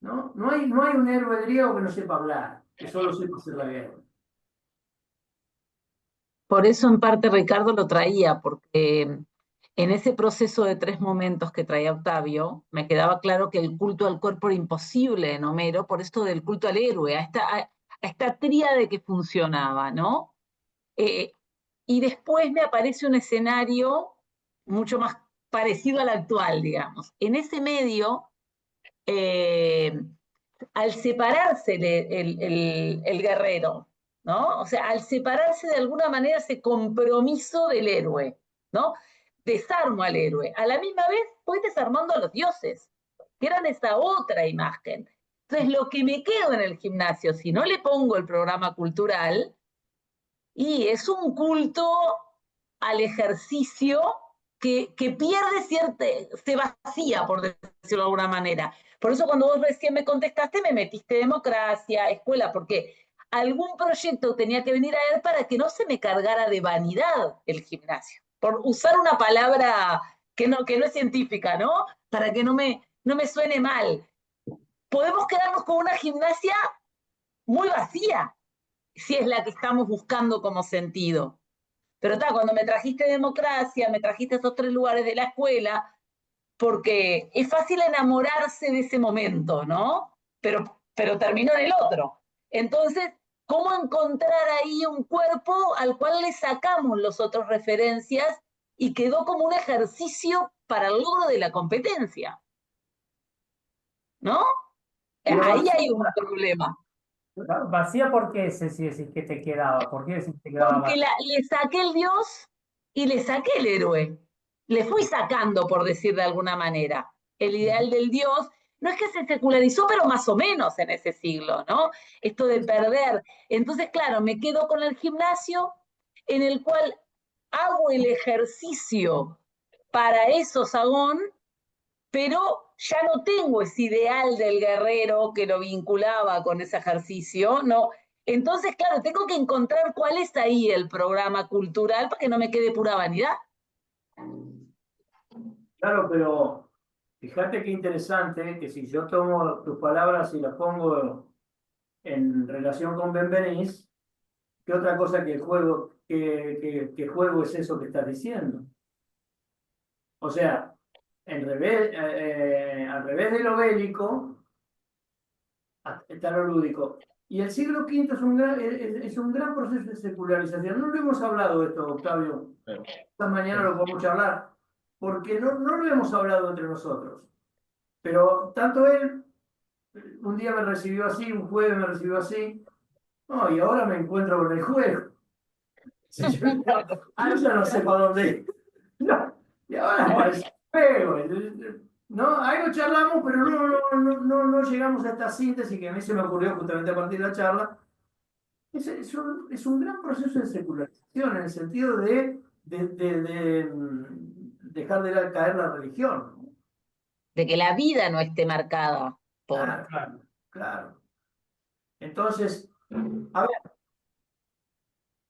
¿No? No hay un héroe griego que no sepa hablar, que solo sepa hacer la guerra. Por eso en parte Ricardo lo traía, porque en ese proceso de 3 momentos que traía Octavio, me quedaba claro que el culto al cuerpo era imposible en Homero, por esto del culto al héroe, a esta tríade que funcionaba, ¿no? Y después me aparece un escenario mucho más parecido al actual, digamos. En ese medio, al separarse el guerrero, ¿no? O sea, al separarse de alguna manera ese compromiso del héroe, ¿no? Desarmo al héroe. A la misma vez voy desarmando a los dioses, que eran esa otra imagen. Entonces, lo que me quedo en el gimnasio, si no le pongo el programa cultural, y es un culto al ejercicio que pierde cierta, se vacía, por decirlo de alguna manera. Por eso cuando vos recién me contestaste, me metiste democracia, escuela, porque algún proyecto tenía que venir a él para que no se me cargara de vanidad el gimnasio. Por usar una palabra que no es científica, ¿no? Para que no me suene mal. Podemos quedarnos con una gimnasia muy vacía, si es la que estamos buscando como sentido. Pero cuando me trajiste democracia, me trajiste esos 3 lugares de la escuela, porque es fácil enamorarse de ese momento, ¿no? Pero terminó en el otro. Entonces, ¿cómo encontrar ahí un cuerpo al cual le sacamos los otros referencias y quedó como un ejercicio para el logro de la competencia? ¿No? Pero Ahí hay un problema. Vacía, ¿por qué Ceci decís que te quedaba? ¿Por qué decís que te quedaba Porque vacía? le saqué el dios y le saqué el héroe. Le fui sacando, por decir de alguna manera. El ideal del dios no es que se secularizó, pero más o menos en ese siglo, ¿no? Esto de perder. Entonces, claro, me quedo con el gimnasio en el cual hago el ejercicio para eso, Sagón, pero ya no tengo ese ideal del guerrero que lo vinculaba con ese ejercicio, ¿no? Entonces, claro, tengo que encontrar cuál es ahí el programa cultural para que no me quede pura vanidad. claro, pero fíjate qué interesante que si yo tomo tus palabras y las pongo en relación con Benveniste, ¿qué otra cosa que el juego, que juego es eso que estás diciendo? O sea, al revés de lo bélico, está lo lúdico. Y el siglo V es un gran proceso de secularización. No lo hemos hablado de esto, Octavio. Esta mañana lo podemos charlar, porque no lo hemos hablado entre nosotros. Pero tanto él, un día me recibió así, un jueves me recibió así, no, y ahora me encuentro con el juego. Si yo ya no sé para dónde ir. No, y ahora es juego. No, algo charlamos, pero no llegamos a esta síntesis que a mí se me ocurrió justamente a partir de la charla. Es un gran proceso de secularización en el sentido de dejar de caer la religión, ¿no? De que la vida no esté marcada por... Claro, claro. Entonces, a ver,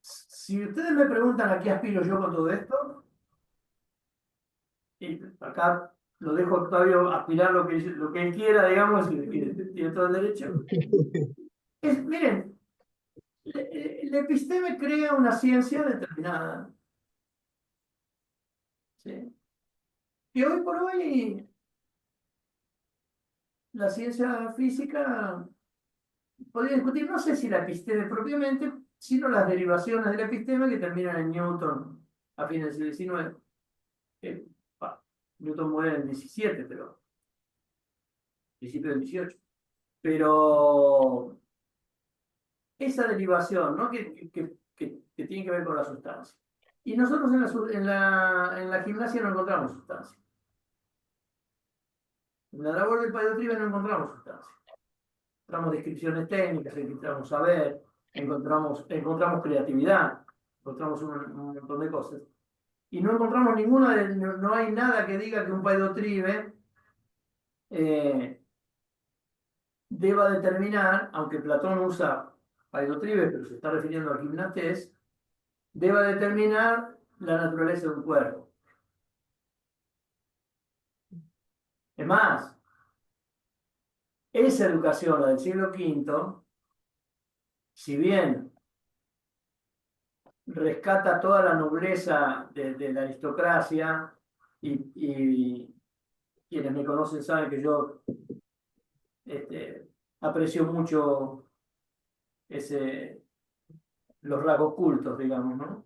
si ustedes me preguntan a qué aspiro yo con todo esto, y acá lo dejo a Octavio aspirar lo que él quiera, digamos, y tiene todo el derecho. Miren, la episteme crea una ciencia determinada, ¿sí? Y hoy por hoy la ciencia física podría discutir, no sé si la episteme propiamente, sino las derivaciones de la episteme que terminan en Newton a fines del siglo XIX. Newton muere en el 17, pero principio del 18. Pero esa derivación, ¿no? que tiene que ver con la sustancia. Y nosotros en la gimnasia no encontramos sustancia. En la labor del Paidotribe no encontramos sustancia. Encontramos descripciones técnicas, encontramos saber, encontramos creatividad, encontramos un montón de cosas. Y no encontramos no hay nada que diga que un Paidotribe deba determinar, aunque Platón usa Paidotribe, pero se está refiriendo al gimnatés, deba determinar la naturaleza de un cuerpo. Es más, esa educación, la del siglo V, si bien rescata toda la nobleza de la aristocracia y quienes me conocen saben que yo aprecio mucho los rasgos cultos, digamos, ¿no?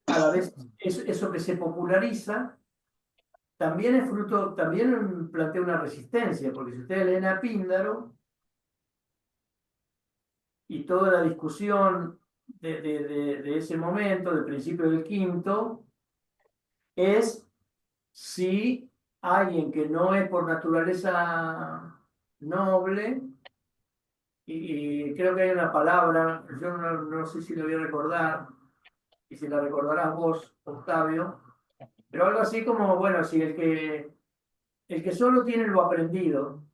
A la vez, eso que se populariza también es fruto, también plantea una resistencia, porque si ustedes leen a Píndaro y toda la discusión de ese momento, del principio del quinto, es si alguien que no es por naturaleza noble, y creo que hay una palabra, yo no sé si la voy a recordar, y si la recordarás vos, Octavio, pero algo así como, bueno, si el que solo tiene lo aprendido,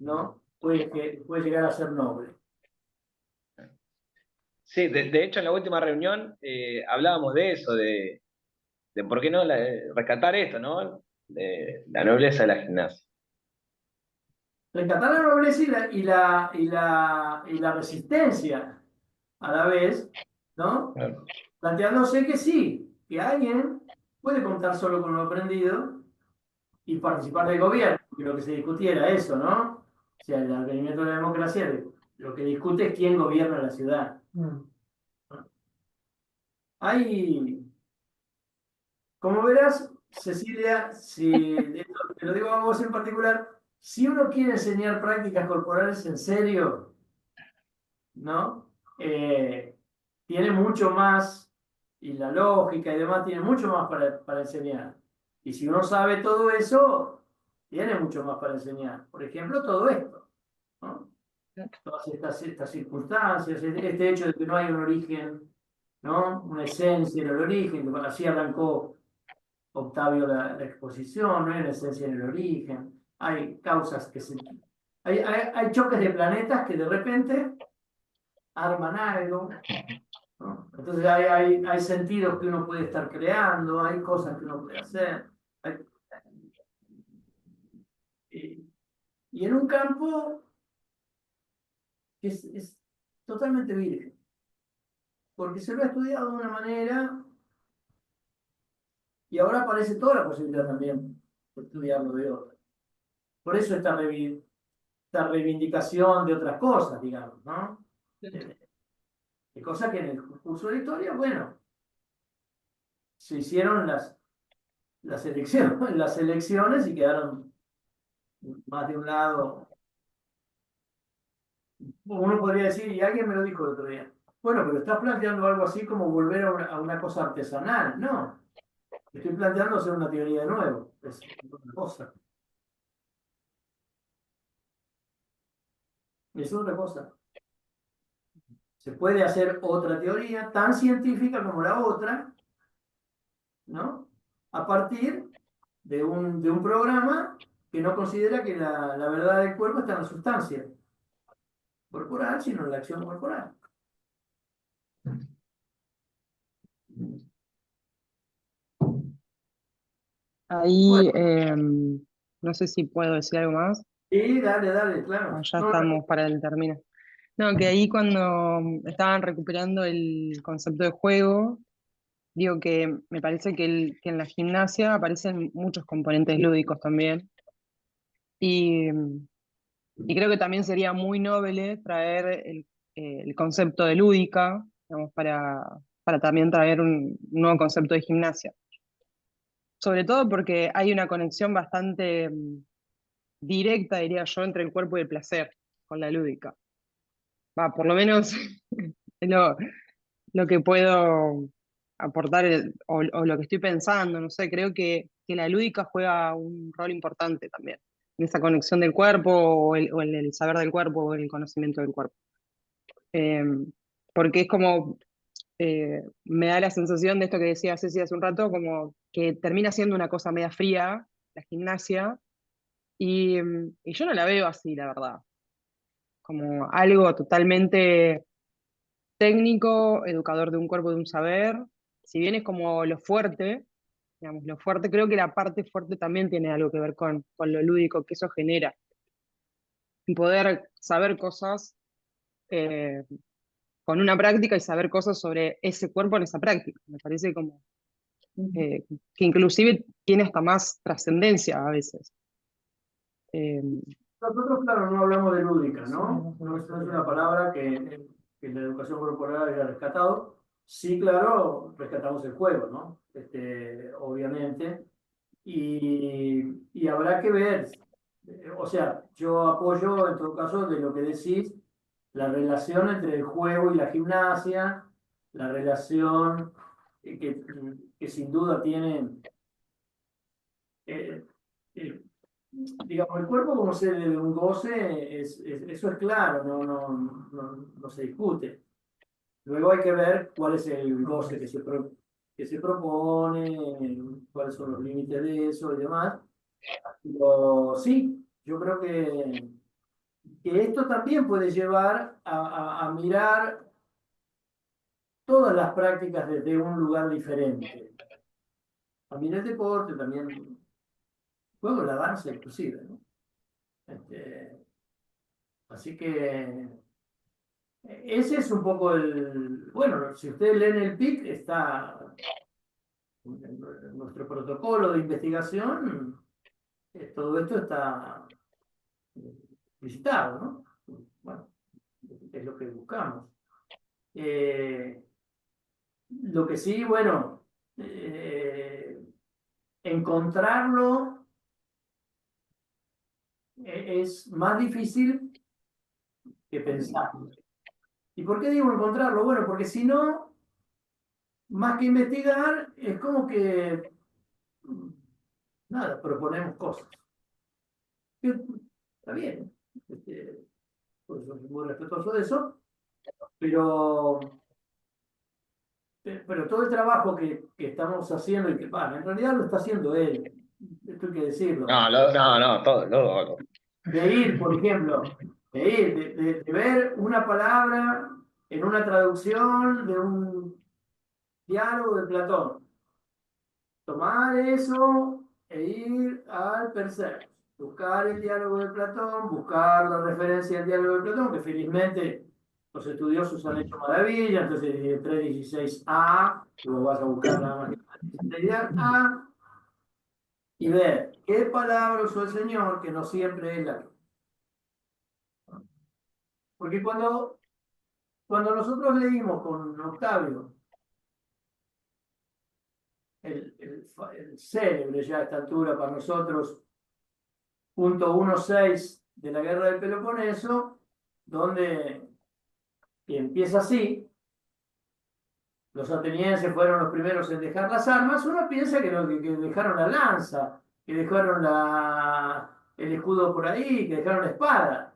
¿no? Puede llegar a ser noble. Sí, de hecho en la última reunión hablábamos de eso, de por qué no rescatar esto, ¿no? De la nobleza de la gimnasia. Rescatar la nobleza y la resistencia a la vez, ¿no? Claro. Planteándose que sí, que alguien puede contar solo con lo aprendido y participar del gobierno, que lo que se discutía era eso, ¿no? O sea, el advenimiento de la democracia, lo que discute es quién gobierna la ciudad. Hay, como verás, Cecilia, si, te lo digo a vos en particular, si uno quiere enseñar prácticas corporales en serio, ¿no? Tiene mucho más, y la lógica y demás, tiene mucho más para enseñar. Y si uno sabe todo eso, tiene mucho más para enseñar. Por ejemplo, todo esto, ¿no? Todas estas circunstancias, este hecho de que no hay un origen, ¿no? Una esencia en el origen, que así arrancó Octavio la exposición, no hay una esencia en el origen, hay causas que se... Hay choques de planetas que de repente arman algo, ¿no? Entonces hay sentidos que uno puede estar creando, hay cosas que uno puede hacer. Y en un campo que es totalmente virgen, porque se lo ha estudiado de una manera y ahora aparece toda la posibilidad también de estudiarlo de otra. Por eso esta reivindicación de otras cosas, digamos, ¿no? De cosas que en el curso de la historia, bueno, se hicieron las elecciones y quedaron más de un lado. Uno podría decir, y alguien me lo dijo el otro día, bueno, pero estás planteando algo así como volver a una cosa artesanal. No, estoy planteando hacer una teoría de nuevo, es otra cosa. Es otra cosa. Se puede hacer otra teoría tan científica como la otra, ¿no? A partir de un programa que no considera que la verdad del cuerpo está en la sustancia corporal, sino en la acción corporal. Ahí, Bueno, no sé si puedo decir algo más, sí, dale, o claro. ya No, estamos para el término. No, que ahí cuando estaban recuperando el concepto de juego, digo que me parece que en la gimnasia aparecen muchos componentes lúdicos también. Y, y creo que también sería muy noble traer el concepto de lúdica, digamos, para también traer un nuevo concepto de gimnasia. Sobre todo porque hay una conexión bastante directa, diría yo, entre el cuerpo y el placer con la lúdica. Va, por lo menos es lo que puedo aportar o lo que estoy pensando, no sé, creo que la lúdica juega un rol importante también en esa conexión del cuerpo o en el saber del cuerpo o en el conocimiento del cuerpo. Eh, porque es como, me da la sensación de esto que decía Ceci hace un rato, como que termina siendo una cosa media fría, la gimnasia, y yo no la veo así, la verdad, como algo totalmente técnico, educador de un cuerpo, de un saber, si bien es como lo fuerte, digamos, lo fuerte, creo que la parte fuerte también tiene algo que ver con lo lúdico que eso genera. Y poder saber cosas eh, con una práctica y saber cosas sobre ese cuerpo en esa práctica. Me parece como que inclusive tiene hasta más trascendencia a veces. Nosotros, claro, no hablamos de lúdica, ¿no? No es una palabra que la educación corporal haya rescatado. Sí, claro, rescatamos el juego, ¿no? Obviamente. Y habrá que ver, o sea, yo apoyo en todo caso de lo que decís, la relación entre el juego y la gimnasia, la relación que sin duda tienen, digamos, el cuerpo como sede de un goce, eso es claro, no se discute. Luego hay que ver cuál es el goce que se propone, cuáles son los límites de eso y demás. Pero sí, yo creo que esto también puede llevar a mirar todas las prácticas desde un lugar diferente. También el deporte, también, bueno, la danza inclusive, ¿no? Así que ese es un poco bueno, si ustedes leen el PIC, está en nuestro protocolo de investigación, todo esto está visitado, ¿no? Bueno, es lo que buscamos. Lo que sí, bueno, encontrarlo es más difícil que pensar. ¿Y por qué digo encontrarlo? Bueno, porque si no, más que investigar, es como que, nada, proponemos cosas. Está bien, pues soy muy respetuoso de eso, pero todo el trabajo que estamos haciendo y que, en realidad lo está haciendo él, esto hay que decirlo. No, todo. De ir, por ejemplo, de ver una palabra en una traducción de un diálogo de Platón. Tomar eso e ir al Perseus. Buscar el diálogo de Platón, buscar la referencia del diálogo de Platón, que felizmente los estudiosos han hecho maravilla, entonces 316a, lo vas a buscar nada más que A, y ver qué palabra usó el Señor, que no siempre es la. Porque cuando nosotros leímos con Octavio el célebre ya a esta altura para nosotros, punto 1.6 de la guerra del Peloponeso, donde empieza así, los atenienses fueron los primeros en dejar las armas, uno piensa que dejaron la lanza, que dejaron el escudo por ahí, que dejaron la espada.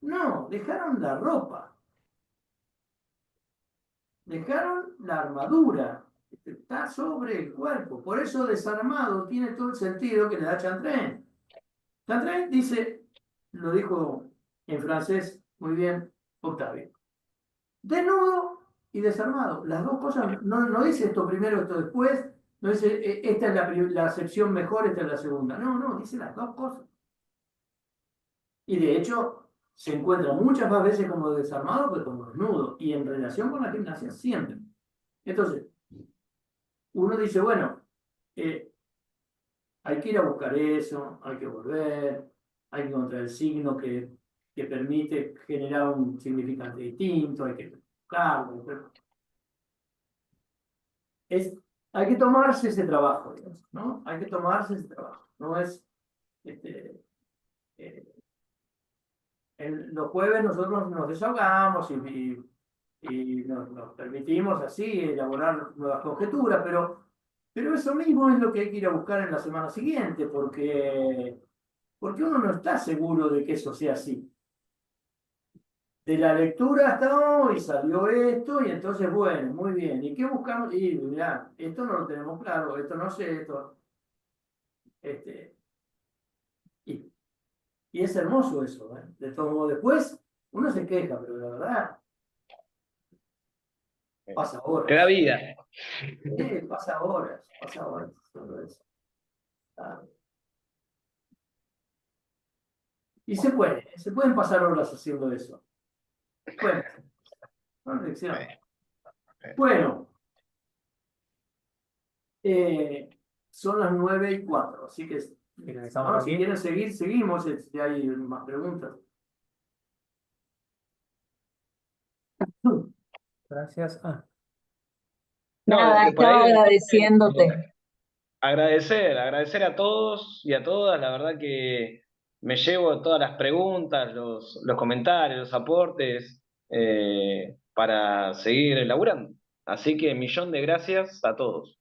No, dejaron la ropa. Dejaron la armadura, está sobre el cuerpo. Por eso desarmado tiene todo el sentido que le da Chantrain. Chantrain dice, lo dijo en francés muy bien Octavio, desnudo y desarmado. Las dos cosas, no dice esto primero, esto después, no dice esta es la acepción mejor, esta es la segunda. No, dice las dos cosas. Y de hecho, se encuentra muchas más veces como desarmado que como desnudo. Y en relación con la gimnasia, siempre. Entonces, uno dice, bueno, hay que ir a buscar eso, hay que volver, hay que encontrar el signo que permite generar un significante distinto, hay que buscarlo. Hay que tomarse ese trabajo, digamos, ¿no? Hay que tomarse ese trabajo. No es, los jueves nosotros nos desahogamos y nos permitimos así elaborar nuevas conjeturas, pero eso mismo es lo que hay que ir a buscar en la semana siguiente, porque uno no está seguro de que eso sea así. De la lectura hasta hoy salió esto, y entonces, bueno, muy bien. ¿Y qué buscamos? Y mirá, esto no lo tenemos claro, esto no sé, esto. Y es hermoso eso, ¿eh? De todo modo, después uno se queja, pero la verdad pasa horas. Te da vida. Sí, pasa horas todo eso. Y se pueden pasar horas haciendo eso. Bueno, Son lecciones. Bueno. Bueno, son las 9:04, así que Finalizamos ahora si aquí. quieren seguir, seguimos, si hay más preguntas. Gracias. Ah, No, Nada, por ahí estaba de mi parte, agradeciéndote. agradecer a todos y a todas, la verdad que me llevo todas las preguntas, los comentarios, los aportes para seguir elaborando. Así que millón de gracias a todos.